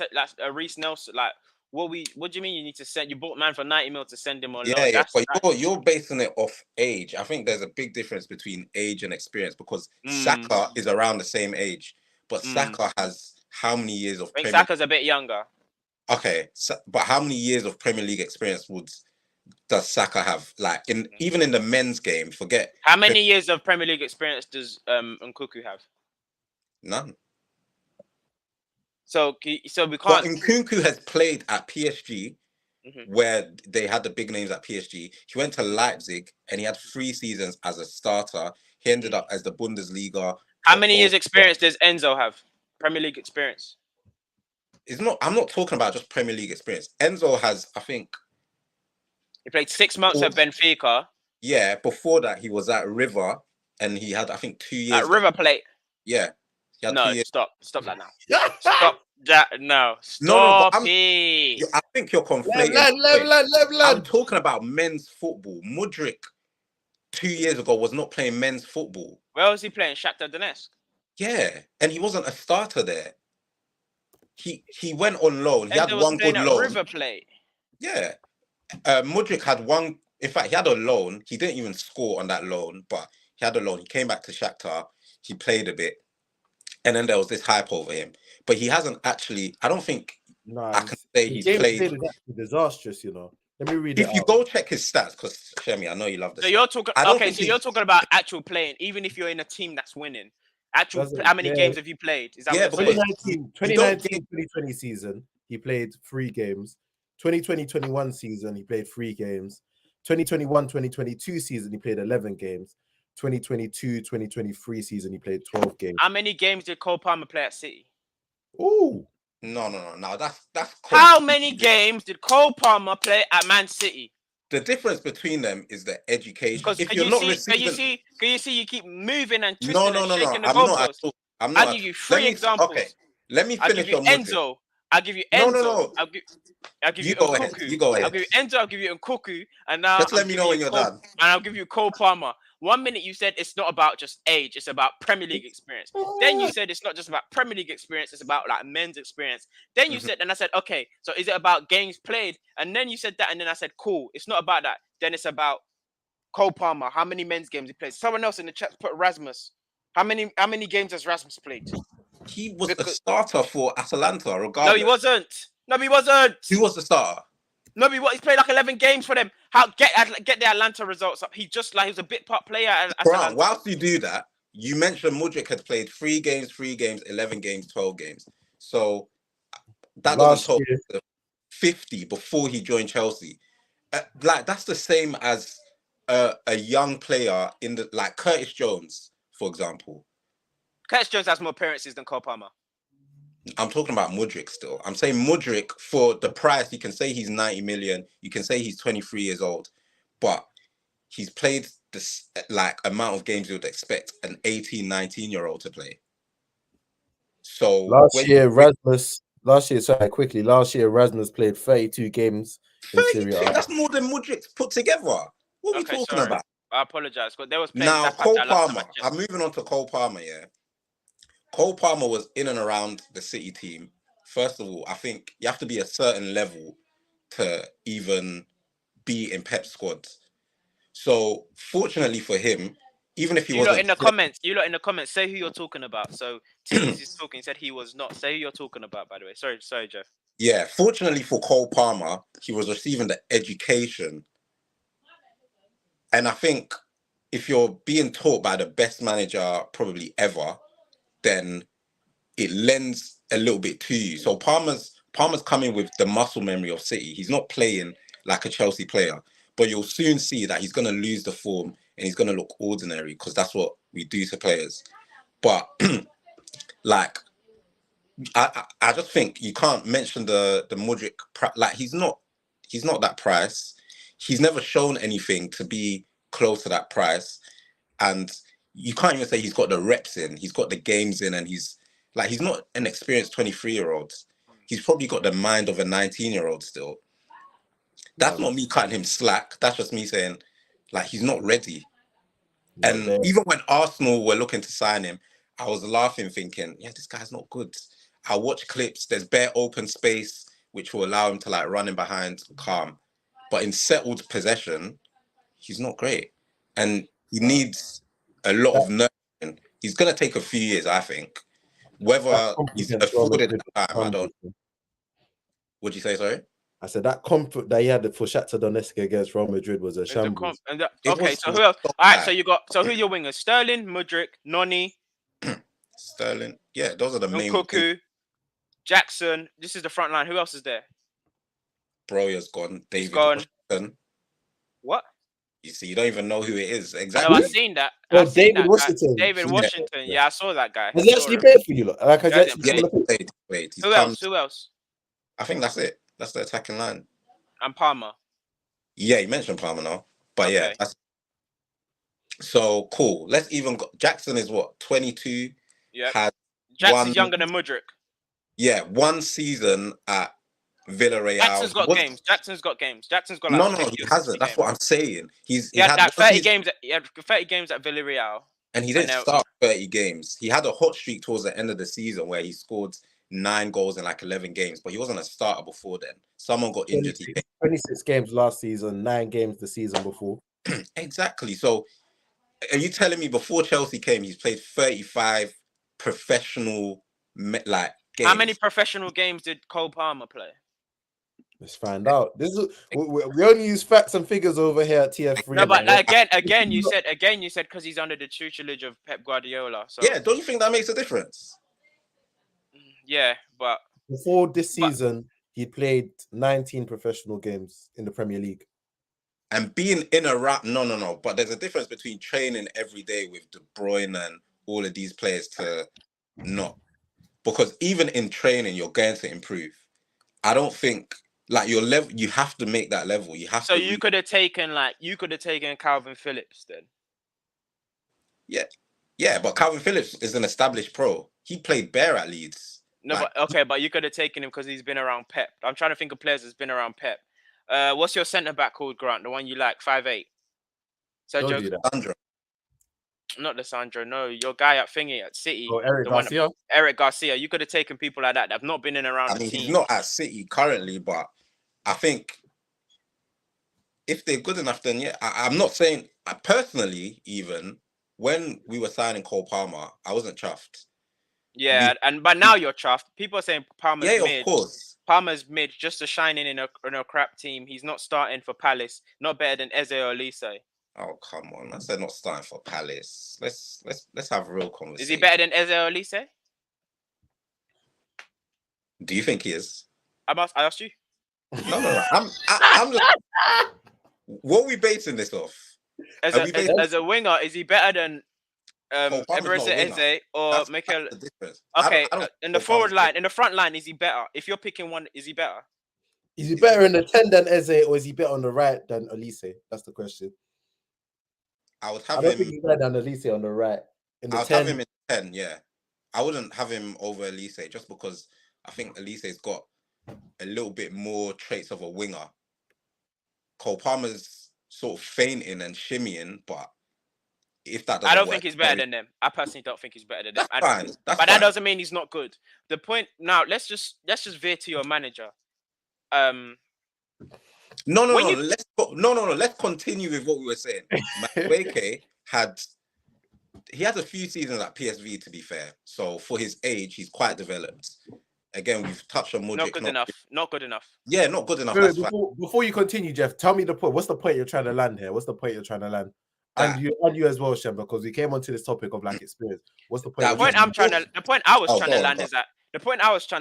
a Reece Nelson. Like what do you mean you need to send? You bought man for 90 mil to send him on loan. Yeah, but you're basing it off age. I think there's a big difference between age and experience because Saka is around the same age, but Saka has how many years of? I think Saka's a bit younger. Okay, but how many years of Premier League experience does Saka have? Like even in the men's game, forget. How many years of Premier League experience does Nkunku have? None. So we can't. But Nkunku has played at PSG, where they had the big names at PSG. He went to Leipzig and he had 3 seasons as a starter. He ended up as the Bundesliga. How many years experience does Enzo have? Premier League experience. I'm not talking about just Premier League experience. Enzo has, I think, he played 6 months at Benfica. Yeah, before that he was at River, and he had, I think, 2 years at River Plate. Yeah. No, stop that now. Stop that now. Stop it. I think you're conflating. I'm talking about men's football. Mudryk 2 years ago was not playing men's football. Where was he playing? Shakhtar Donetsk. Yeah, and he wasn't a starter there. He went on loan. He had one good loan. River Plate. Yeah. Mudryk had one. In fact, he had a loan. He didn't even score on that loan, but he had a loan. He came back to Shakhtar. He played a bit. And then there was this hype over him. But he hasn't actually, I don't think I can say he's played. Disastrous, you know. Let me read it. If you go check his stats, because Shemi, I know you love this. So you're talking you're talking about actual playing, even if you're in a team that's winning. How many games have you played? Is that 2019-2020 season, he played 3 games. 2020-21 season, he played 3 games. 2021-2022 season, he played 11 games. 2022-2023 season, he played 12 games. How many games did Cole Palmer play at City? No. That's how many games did Cole Palmer play at Man City? The difference between them is the education. Because if can you're you not see, receiving... can you see you keep moving and twisting and shaking the goalposts? I'll give you 3 examples. Okay, let me finish on Enzo. I'll give you Enzo. No. I'll give you Nkunku. You go ahead. I'll give you Enzo. I'll give you Nkunku. And now just let me know when you're done. And I'll give you Cole Palmer. 1 minute you said it's not about just age, it's about Premier League experience. Then you said it's not just about Premier League experience, it's about like men's experience. Then you said, and I said, okay, so is it about games played? And then you said that, and then I said, cool, it's not about that. Then it's about Cole Palmer, how many men's games he played. Someone else in the chat put Rasmus. How many games has Rasmus played? He was a starter for Atalanta, regardless. No, he wasn't. Who was the starter? No, he's played like 11 games for them. Get the Atlanta results up. He was a bit part player at Atlanta. Whilst you do that, you mentioned Mudryk had played 3 games, 11 games, 12 games. So that doesn't talk 50 before he joined Chelsea. That's the same as a young player in the like Curtis Jones, for example. Curtis Jones has more appearances than Cole Palmer. I'm talking about Mudryk still. I'm saying Mudryk, for the price, you can say he's 90 million. You can say he's 23 years old. But he's played this like amount of games you would expect an 18, 19-year-old to play. So last year, Rasmus played 32 games in Serie A. That's more than Mudryk's put together. What are we talking about? I apologize. There was now Cole Palmer. I'm moving on to Cole Palmer, yeah. Cole Palmer was in and around the City team. First of all, I think you have to be a certain level to even be in Pep's squad. So, fortunately for him, even if he You lot wasn't in the fit, comments, say who you're talking about. So Tease is talking, said he was not. Say who you're talking about, by the way. Sorry, Jeff. yeah, fortunately for Cole Palmer, he was receiving the education. And I think if you're being taught by the best manager probably ever, then it lends a little bit to you. So Palmer's coming with the muscle memory of City. He's not playing like a Chelsea player, but you'll soon see that he's going to lose the form and he's going to look ordinary because that's what we do to players. But like, I just think you can't mention the Mudryk. Like he's not that price. He's never shown anything to be close to that price, and you can't even say he's got the reps in. He's got the games in, and he's not an experienced 23-year-old. He's probably got the mind of a 19-year-old still. That's not me cutting him slack. That's just me saying, like, he's not ready. And even when Arsenal were looking to sign him, I was laughing, thinking, yeah, this guy's not good. I watch clips, there's bare open space, which will allow him to like run in behind calm. But in settled possession, he's not great. And he needs a lot of nurturing. He's going to take a few years, I think. Whether he's afforded the time, I don't. What'd you say, sorry? I said that comfort that he had for Shakhtar Donetsk against Real Madrid was a shambles. Okay, so who else? All right, so who are your wingers? Sterling, Mudryk, Noni. Sterling. Yeah, those are the main. Cuckoo, Jackson. This is the front line. Who else is there? Broya's gone. David Washington. What? You see, you don't even know who it is. Exactly. No, I've seen that. Oh, David Washington. David Washington. Yeah, I saw that guy. Has he actually played for you? Like, played. Who else? I think that's it. That's the attacking line. And Palmer. Yeah, you mentioned Palmer now. But okay. Yeah, that's so cool. Let's even go. Jackson is what, 22? Yeah. Jackson's younger than Mudryk. Yeah, one season at Villarreal. Jackson's got games. Jackson's got like no, he hasn't. That's what I'm saying. He had that 30 games. He had 30 games at Villarreal, and he didn't start 30 games. He had a hot streak towards the end of the season where he scored 9 goals in like 11 games, but he wasn't a starter before then. Someone got injured. 26 games last season, 9 games the season before. Exactly. So, are you telling me before Chelsea came, he's played 35 professional games? How many professional games did Cole Palmer play? Let's find out. This is we only use facts and figures over here at TF3. No, but again, you said because he's under the tutelage of Pep Guardiola. So yeah, don't you think that makes a difference? Yeah, but before this season, he played 19 professional games in the Premier League. And being in a wrap, no. But there's a difference between training every day with De Bruyne and all of these players to not. Because even in training, you're going to improve. I don't think like your level. You have to make that level. You have. So you could have taken Calvin Phillips then. Yeah, but Calvin Phillips is an established pro. He played bare at Leeds. No, but you could have taken him because he's been around Pep. I'm trying to think of players that's been around Pep. What's your centre back called, Grant? The one you like, 5'8". Sandro. Not Lissandro, no. Your guy at City. Oh, Eric Garcia. Eric Garcia. You could have taken people like that have not been in around the team. He's not at City currently, but I think if they're good enough, then yeah. I'm not saying personally, even when we were signing Cole Palmer, I wasn't chuffed. Yeah, but now you're chuffed. People are saying Palmer's mid. Yeah, of course. Palmer's mid, just a shining in a crap team. He's not starting for Palace. Not better than Eze or Elise. Oh, come on. I said not starting for Palace. Let's have a real conversation. Is he better than Eze or Elise? Do you think he is? I asked you. No. I'm just... What are we basing this off? As a winger, is he better than Eberechi Eze or Mikel? Okay, in the forward line, in the front line, is he better? If you're picking one, is he better? Is he better in the 10 than Eze, or is he better on the right than Elise? That's the question. I don't think he's better than Elise on the right. I'd have him in 10, yeah. I wouldn't have him over Elise just because I think Elise's got a little bit more traits of a winger. Cole Palmer's sort of fainting and shimmying, but if that doesn't I don't think he's better than them. I personally don't think he's better than them. That's fine. That doesn't mean he's not good. The point now, let's just veer to your manager. No. Let's continue with what we were saying. Madueke had he has a few seasons at PSV, to be fair. So for his age, he's quite developed. Again, we've touched on Modric. Not good enough. Not good enough. Yeah, not good enough. Wait, before you continue, Jeff, tell me the point. What's the point you're trying to land here? What's the point you're trying to land? And you as well, Shem, because we came onto this topic of like experience. What's the point? The point I was trying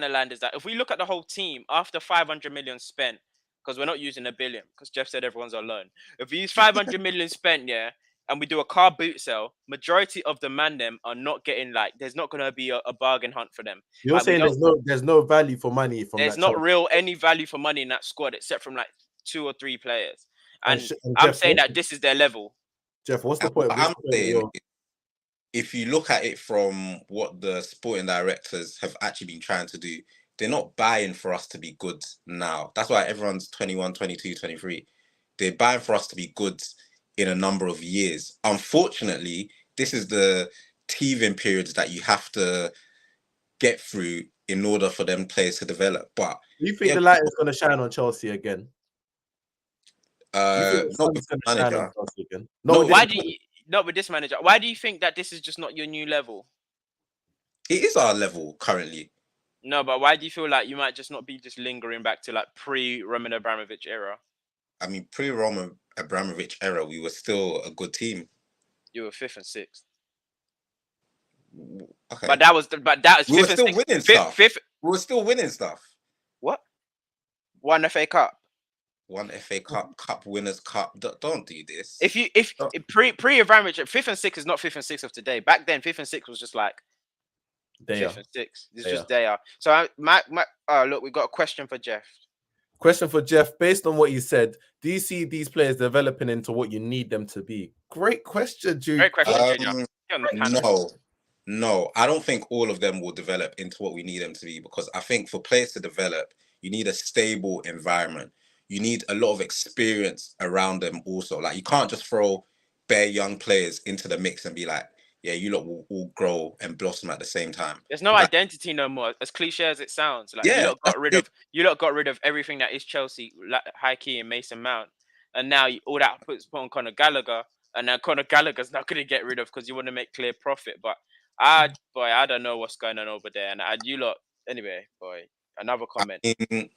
to land is that if we look at the whole team after 500 million spent, because we're not using $1 billion, because Jeff said everyone's on loan. If we use 500 million spent, yeah, and we do a car boot sale, majority of the man them are not getting like. There's not going to be a bargain hunt for them. You're saying there's no value for money from. There's not any value for money in that squad except from like 2 or 3 players, and I'm Jeff, saying that this is their level. Jeff, what's the point? I'm saying, if you look at it from what the sporting directors have actually been trying to do, they're not buying for us to be good now. That's why everyone's 21, 22, 23. They're buying for us to be good in a number of years. Unfortunately, this is the teething periods that you have to get through in order for them players to develop. But do you think the light is going to shine on Chelsea again? Not with manager. Not with this manager. Why do you think that this is just not your new level? It is our level currently. No, but why do you feel like you might just not be just lingering back to like pre-Roman Abramovich era? I mean, pre-Roman Abramovich era, we were still a good team. You were 5th and 6th. Okay. But that was we were still winning stuff. We were still winning stuff. What? One FA Cup. One FA Cup, Cup Winners' Cup. Don't do this. If pre Abramovich, 5th and 6th is not 5th and 6th of today. Back then, 5th and 6th was just like 5th and 6th. It's just they are. So look, we've got a question for Jeff. Question for Jeff. Based on what you said, do you see these players developing into what you need them to be? Great question, Jude. Great question, Junior. No, I don't think all of them will develop into what we need them to be, because I think for players to develop, you need a stable environment. You need a lot of experience around them also. Like, you can't just throw bare young players into the mix and be like, yeah, you lot will all grow and blossom at the same time. There's no identity no more. As cliche as it sounds, like you lot got rid of everything that is Chelsea, like high key and Mason Mount, and now all that puts on Conor Gallagher, and now Conor Gallagher's not going to get rid of because you want to make clear profit. But I don't know what's going on over there, and you lot anyway, boy. Another comment. To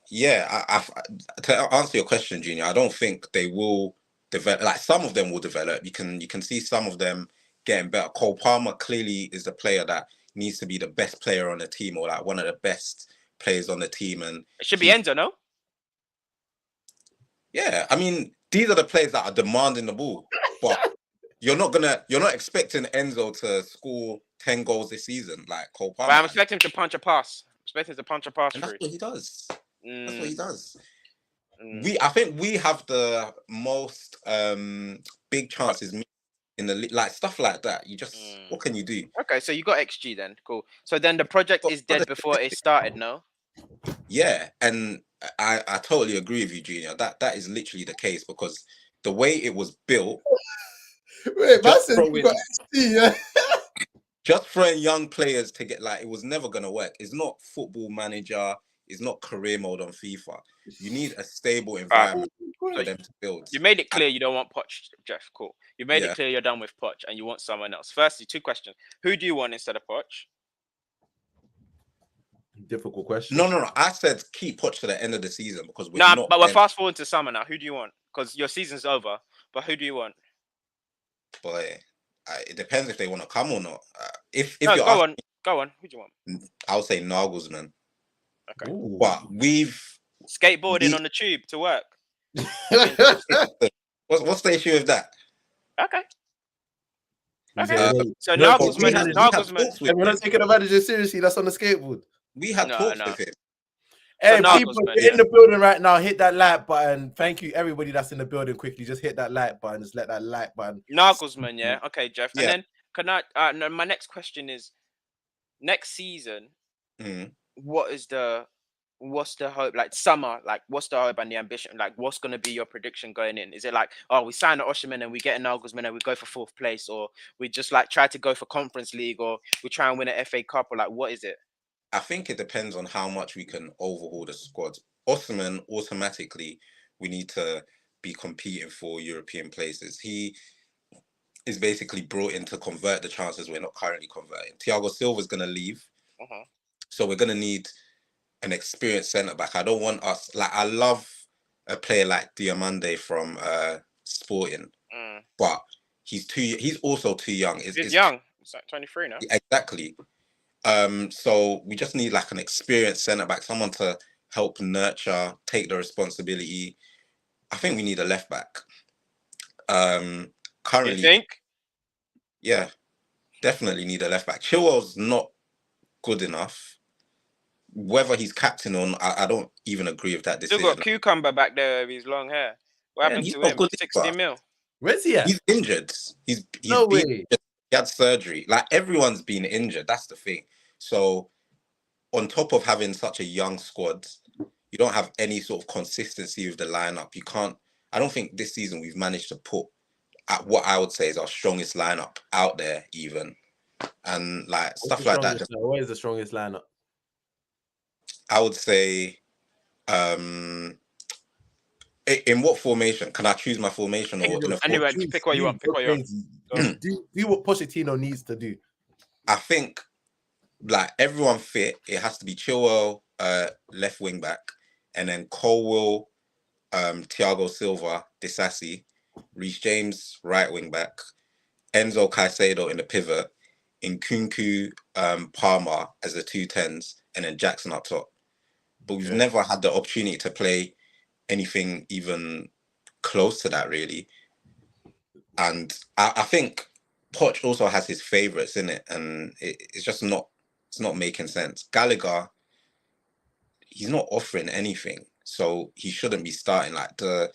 answer your question, Junior, I don't think they will develop. Like, some of them will develop. You can see some of them getting better. Cole Palmer clearly is the player that needs to be the best player on the team, or like one of the best players on the team. And it should be Enzo, no? Yeah, I mean, these are the players that are demanding the ball, but you're not expecting Enzo to score 10 goals this season like Cole Palmer. But I'm expecting him to punch a pass. And that's what he does. That's what he does. I think we have the most big chances in the like stuff like that. You just what can you do? Okay, so you got XG then. Cool. So then the project is dead before it started, no? Yeah, and I totally agree with you, Junior. That is literally the case, because the way it was built. Wait, just throwing young players to get, like, it was never gonna work. It's not Football Manager. It's not career mode on FIFA. You need a stable environment for them to build. You made it clear you don't want Poch, Jeff. Cool. You made it clear you're done with Poch and you want someone else. Firstly, 2 questions. Who do you want instead of Poch? Difficult question. No. I said keep Poch to the end of the season, because we're fast forward to summer now. Who do you want? Because your season's over. But who do you want? Boy, it depends if they want to come or not. Go on. Who do you want? I would say Nagelsmann. Okay. Ooh. But we've skateboarding on the tube to work. What's the issue with that? Okay. So Nagelsmann. We're not taking the manager seriously. That's on the skateboard. We had talks with him. Hey, people in the building right now, hit that like button. Thank you, everybody that's in the building. Quickly, just hit that like button. Just let that like button. Nagelsmann, yeah. Okay, Jeff. Yeah. And then can I? No, my next question is: next season, what's the hope? Like summer, like what's the hope and the ambition? Like, what's going to be your prediction going in? Is it like, oh, we sign an Osimhen and we get a Nagelsmann and we go for 4th place, or we just like try to go for Conference League, or we try and win an FA Cup, or like what is it? I think it depends on how much we can overhaul the squad. Osimhen, automatically, we need to be competing for European places. is basically brought in to convert the chances we're not currently converting. Thiago Silva's going to leave. So we're going to need an experienced centre-back. I don't want us... Like, I love a player like Diamande from Sporting, but he's also too young. He's young. It's like 23 now. Exactly. So we just need like an experienced centre-back, someone to help nurture, take the responsibility. I think we need a left-back. Currently, you think? Yeah, definitely need a left-back. Chilwell's not good enough. Whether he's captain or not, I don't even agree with that decision. Still got Cucumber back there with his long hair. What happened to him? 60 mil. Where's he at? He's injured. He's No been way. He had surgery. Like, everyone's been injured. That's the thing. So on top of having such a young squad, you don't have any sort of consistency with the lineup. You can't... I don't think this season we've managed to put at what I would say is our strongest lineup out there even. And like stuff like that. What is the strongest lineup? I would say, in what formation? Can I choose my formation or in a anyway? Pick what you want. Pick what you want. Do what Pochettino needs to do. I think, like, everyone fit. It has to be Chilwell, left wing back, and then Colwill, Thiago Silva, Disasi, Reece James, right wing back, Enzo Caicedo in the pivot, Nkunku, Palmer as the 2 10s, and then Jackson up top. But we've never had the opportunity to play anything even close to that, really. And I think Poch also has his favourites in it, and it's just not... It's not making sense. Gallagher, he's not offering anything, so he shouldn't be starting. Like, the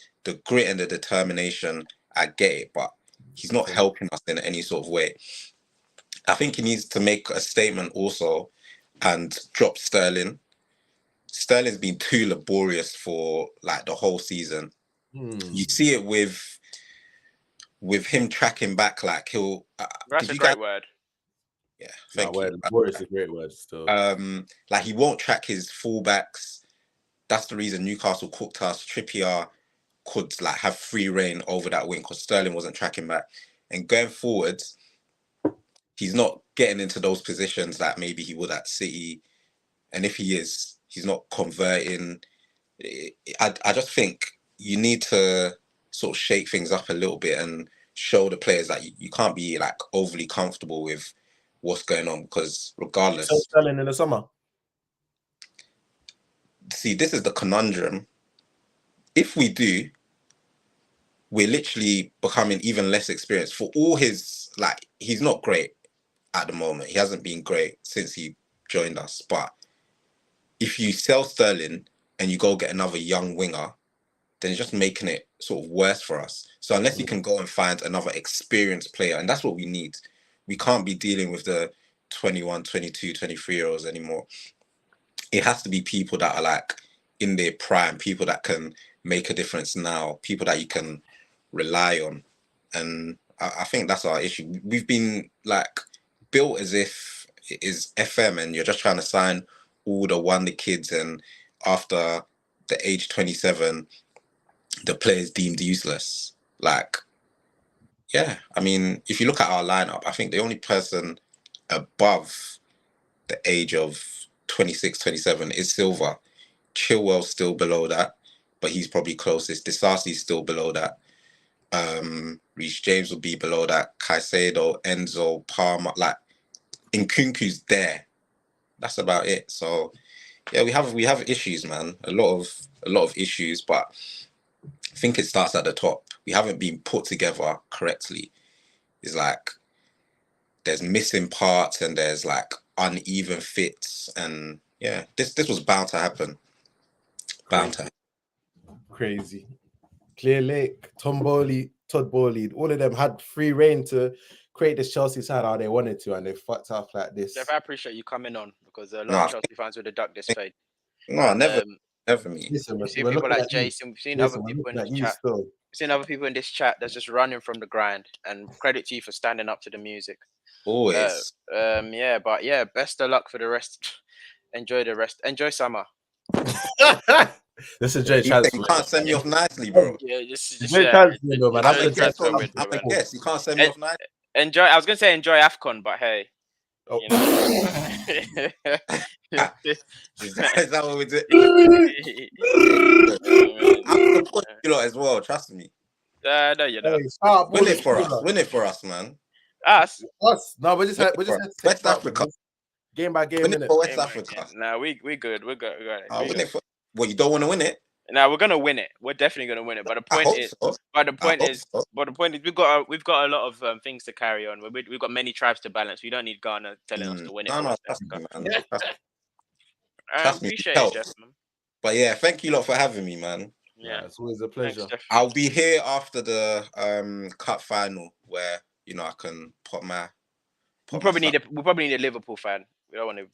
grit and the determination, I get it, but he's not helping us in any sort of way. I think he needs to make a statement also and drop Sterling. Sterling's been too laborious for like the whole season. You see it with him tracking back, like he'll... That's a great word. Yeah, thank you. Laborious is a great word still. Like, he won't track his fullbacks. That's the reason Newcastle cooked us. Trippier could like have free reign over that wing because Sterling wasn't tracking back. And going forward, he's not getting into those positions that maybe he would at City. And if he is, he's not converting. I just think you need to sort of shake things up a little bit and show the players that you can't be like overly comfortable with what's going on, because regardless... So Sterling in the summer? See, this is the conundrum. If we do, we're literally becoming even less experienced. For all his... Like, he's not great at the moment. He hasn't been great since he joined us. But if you sell Sterling and you go get another young winger, then it's just making it sort of worse for us. So unless you can go and find another experienced player, and that's what we need. We can't be dealing with the 21, 22, 23-year-olds anymore. It has to be people that are like in their prime, people that can make a difference now, people that you can rely on. And I think that's our issue. We've been like built as if it is FM and you're just trying to sign all the wonder kids, and after the age 27, the player's deemed useless. Like, yeah, I mean, if you look at our lineup, I think the only person above the age of 26, 27 is Silva. Chilwell's still below that, but he's probably closest. Disasi's still below that. Reece James will be below that. Caicedo, Enzo, Palmer, like Nkunku's there. That's about it. So yeah, we have issues, man. A lot of issues, but I think it starts at the top. We haven't been put together correctly. It's like there's missing parts and there's like uneven fits, and yeah, this was bound to happen. Crazy. Clear Lake, Todd Bowley, all of them had free reign to create this Chelsea side how they wanted to, and they fucked up like this. Jeff, I appreciate you coming on, because a lot of Chelsea fans would have ducked this fade. No, never me. Listen, we've seen people like Jason. We've seen other people in this chat. We've seen other people in this chat that's just running from the grind. And credit to you for standing up to the music. Always. Yeah, but yeah, best of luck for the rest. Enjoy the rest. Enjoy summer. Let's enjoy You transfer. can't send me off nicely, bro. Yeah, just Enjoy yeah. transfer, though, man. I'm After a guest. transfer I'm window, a man. guest. You can't send me off nicely. Enjoy. I was gonna say enjoy Afcon, but hey, Oh. you know. Is that what we do? Yeah, I'm man. supporting you lot as well. Trust me. No, you're not. Hey, start Win balling it for through us. that. Win it for us, man. Us. Us. No, we're just Win had it for us. to take West part, Africa. man. Game by game, Win it innit? for West Hey, man, Africa. no, we good. We got it. I'll win it for. Well, you don't want to win it. No, we're gonna win it. We're definitely gonna win it. But the I point hope is, so. but the I point hope is, so. we've got a lot of things to carry on. We've got many tribes to balance. We don't need Ghana telling us to win it. No, for no, West trust Africa. me, man. I Trust me, it appreciate it, helps. Jeff, man. But yeah, thank you lot for having me, man. Yeah, It's always a thanks, pleasure. Jeff. I'll be here after the cup final where I can put my. We probably need a Liverpool fan. We don't want to.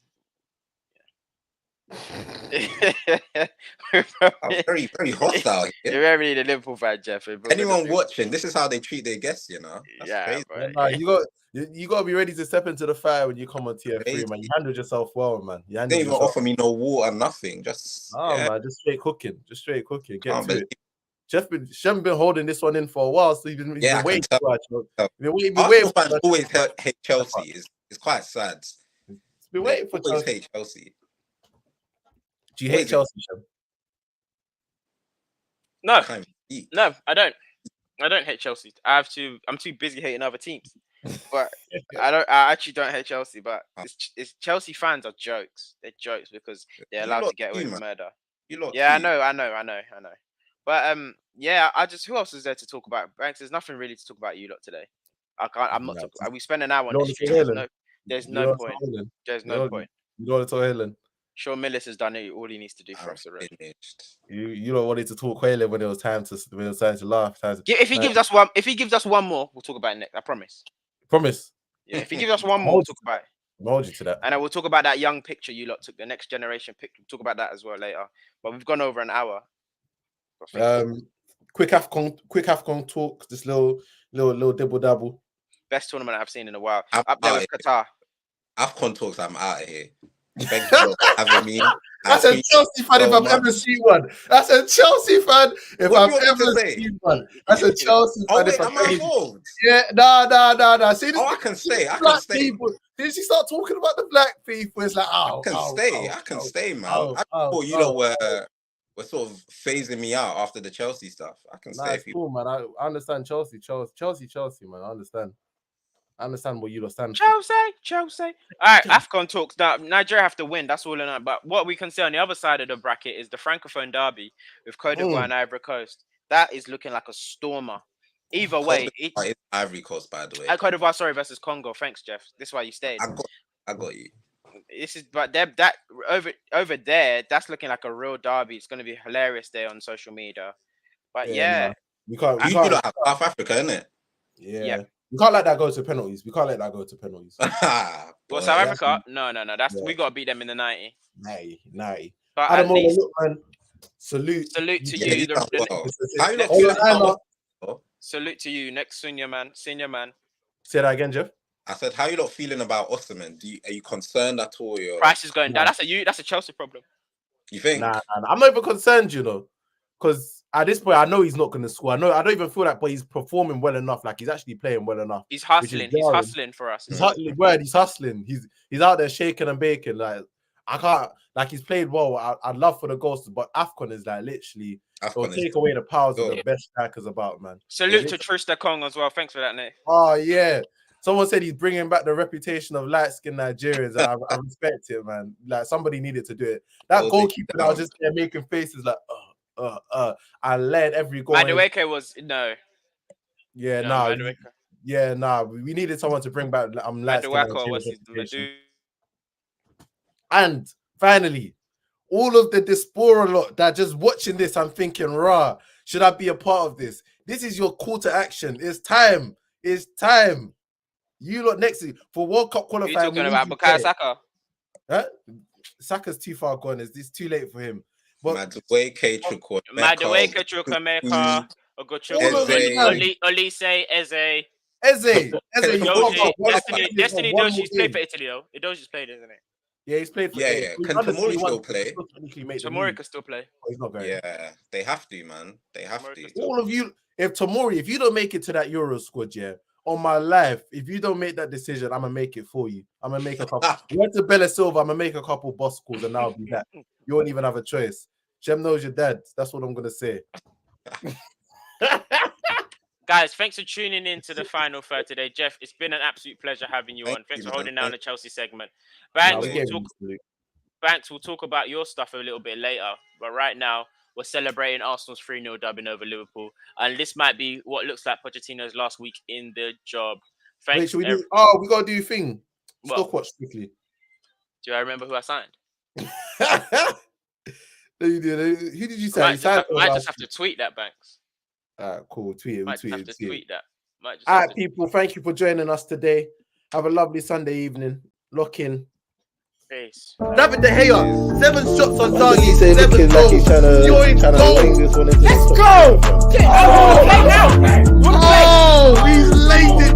I'm very, very hostile You here. really need a Liverpool fan, Jeff. Anyone watching, this is how they treat their guests, you know. That's Yeah, crazy. bro. Nah, you got to be ready to step into the fire when you come on tier 3, man. You handled yourself well, man. You They handled didn't even yourself. offer me no water, nothing. Just Man, just straight cooking. Get can't to believe it. Chef been holding this one in for a while, so he's been I waiting. can tell. Arsenal fans always hate Chelsea. It's quite sad. Been waiting for always Chelsea. hate Chelsea. Do you hate Chelsea, Shem? No, Can't even eat. no, I don't. I don't hate Chelsea. I'm too busy hating other teams. But I actually don't hate Chelsea. But it's Chelsea fans are jokes. They're jokes because they're allowed to get away with murder. Yeah, I know. But yeah, who else is there to talk about? Banks, there's nothing really to talk about you lot today. I'm not. We spent an hour on this stream. There's no point. There's no point. You don't want to talk Helen. Sean Millis has done all he needs to do for us already. You don't wanted to talk Helen when it was time to laugh. If he gives us one more, we'll talk about it next. I promise. Promise. Yeah, if he gives us one more, we'll talk about it. I'll hold you to that. And I will talk about that young picture you lot took, the next generation picture. We'll talk about that as well later. But we've gone over an hour. Quick Afcon talk. This little dibble dabble. Best tournament I've seen in a while. Up there with Qatar. Afcon talks. I'm out of here. Thank you for having me. That's a Chelsea fan if I've ever seen one. That's a Chelsea fan if I've ever seen one. That's a Chelsea fan if I've ever seen one. Yeah, nah. See, I can stay. People. Did she start talking about the black people? It's like, I can stay, man. I thought you know were sort of phasing me out after the Chelsea stuff. I can stay. It's cool, man. I understand Chelsea, man. I understand what you stand for. Chelsea. All right, Afcon talks. Now Nigeria have to win. That's all in that. But what we can say on the other side of the bracket is the Francophone derby with Cote d'Ivoire and Ivory Coast. That is looking like a stormer. Either way, it's Ivory Coast, by the way. Cote d'Ivoire, versus Congo. Thanks, Jeff. This is why you stayed. I got you. That over there, that's looking like a real derby. It's going to be hilarious there on social media. But yeah. You can't have South Africa, innit? Yeah. We can't let that go to penalties. Well, South Africa? No. We got to beat them in the 90. 90. But at least, man, salute to you. How you Salute to you, next senior man. Say that again, Jeff. I said, how you lot feeling about Osimhen? Are you concerned at all? Price is going down. That's a Chelsea problem. You think? Nah. I'm not even concerned, because at this point, I know he's not going to score. I don't even feel like, but he's performing well enough. Like, he's actually playing well enough. He's hustling. He's hustling for us. He's hustling. He's out there shaking and baking. Like, I can't. Like, he's played well. I'd love for the goals, but Afcon is like literally. It'll take away the powers of the best strikers about, man. Salute to Trista Kong as well. Thanks for that, Nate. Oh yeah. Someone said he's bringing back the reputation of light-skinned Nigerians, and I respect it, man. Like, somebody needed to do it. That goalkeeper that was just there making faces like, I led every goal. Madueke was no. Yeah, we needed someone to bring back light-skinned. And finally, all of the diaspora lot that just watching this, I'm thinking, should I be a part of this? This is your call to action. It's time. You lot next for World Cup qualifying. You're talking about Bukayo Saka? Huh? Saka's too far gone. It's too late for him. Madueke Chukwuemeka, Olise, Eze. Eze. Destiny Doe, she's played for Italy though. She's played, isn't it? Yeah, he's played for. Yeah. He's Can under Tomori 21, still play? he'll technically make the Tomori move. can still play. He's not going. Yeah, they have to, man. They have Tomori to. can still All of you, if you don't make it to that Euro squad, yeah, on my life, if you don't make that decision, I'm gonna make it for you. I'm gonna make a couple. Went to Bella Silva, I'm gonna make a couple boss calls, and I'll be back. You won't even have a choice. Shem knows your dad. That's what I'm gonna say. Guys, thanks for tuning in to the final third today. Jeff, it's been an absolute pleasure having you Thank on. Thanks you, for holding man. down the Chelsea segment. Nah, Banks, we'll talk about your stuff a little bit later. But right now, we're celebrating Arsenal's 3-0 dubbing over Liverpool. And this might be what looks like Pochettino's last week in the job. Wait, Thanks. should we do? Oh, we gotta do thing. What? Stock watch quickly. Do I remember who I signed? No, you did. Who did you I say? might just have to tweet that, Banks. Cool. Tweet it. Might just have to Tweet tweet that. All right, people. Thank you for joining us today. Have a lovely Sunday evening. Lock in. Peace. David De Gea, 7 shots on He target, said 7 looking like he's goals. You're in trying to goal. wing this one into Let's the go. top. Oh, he's laid it.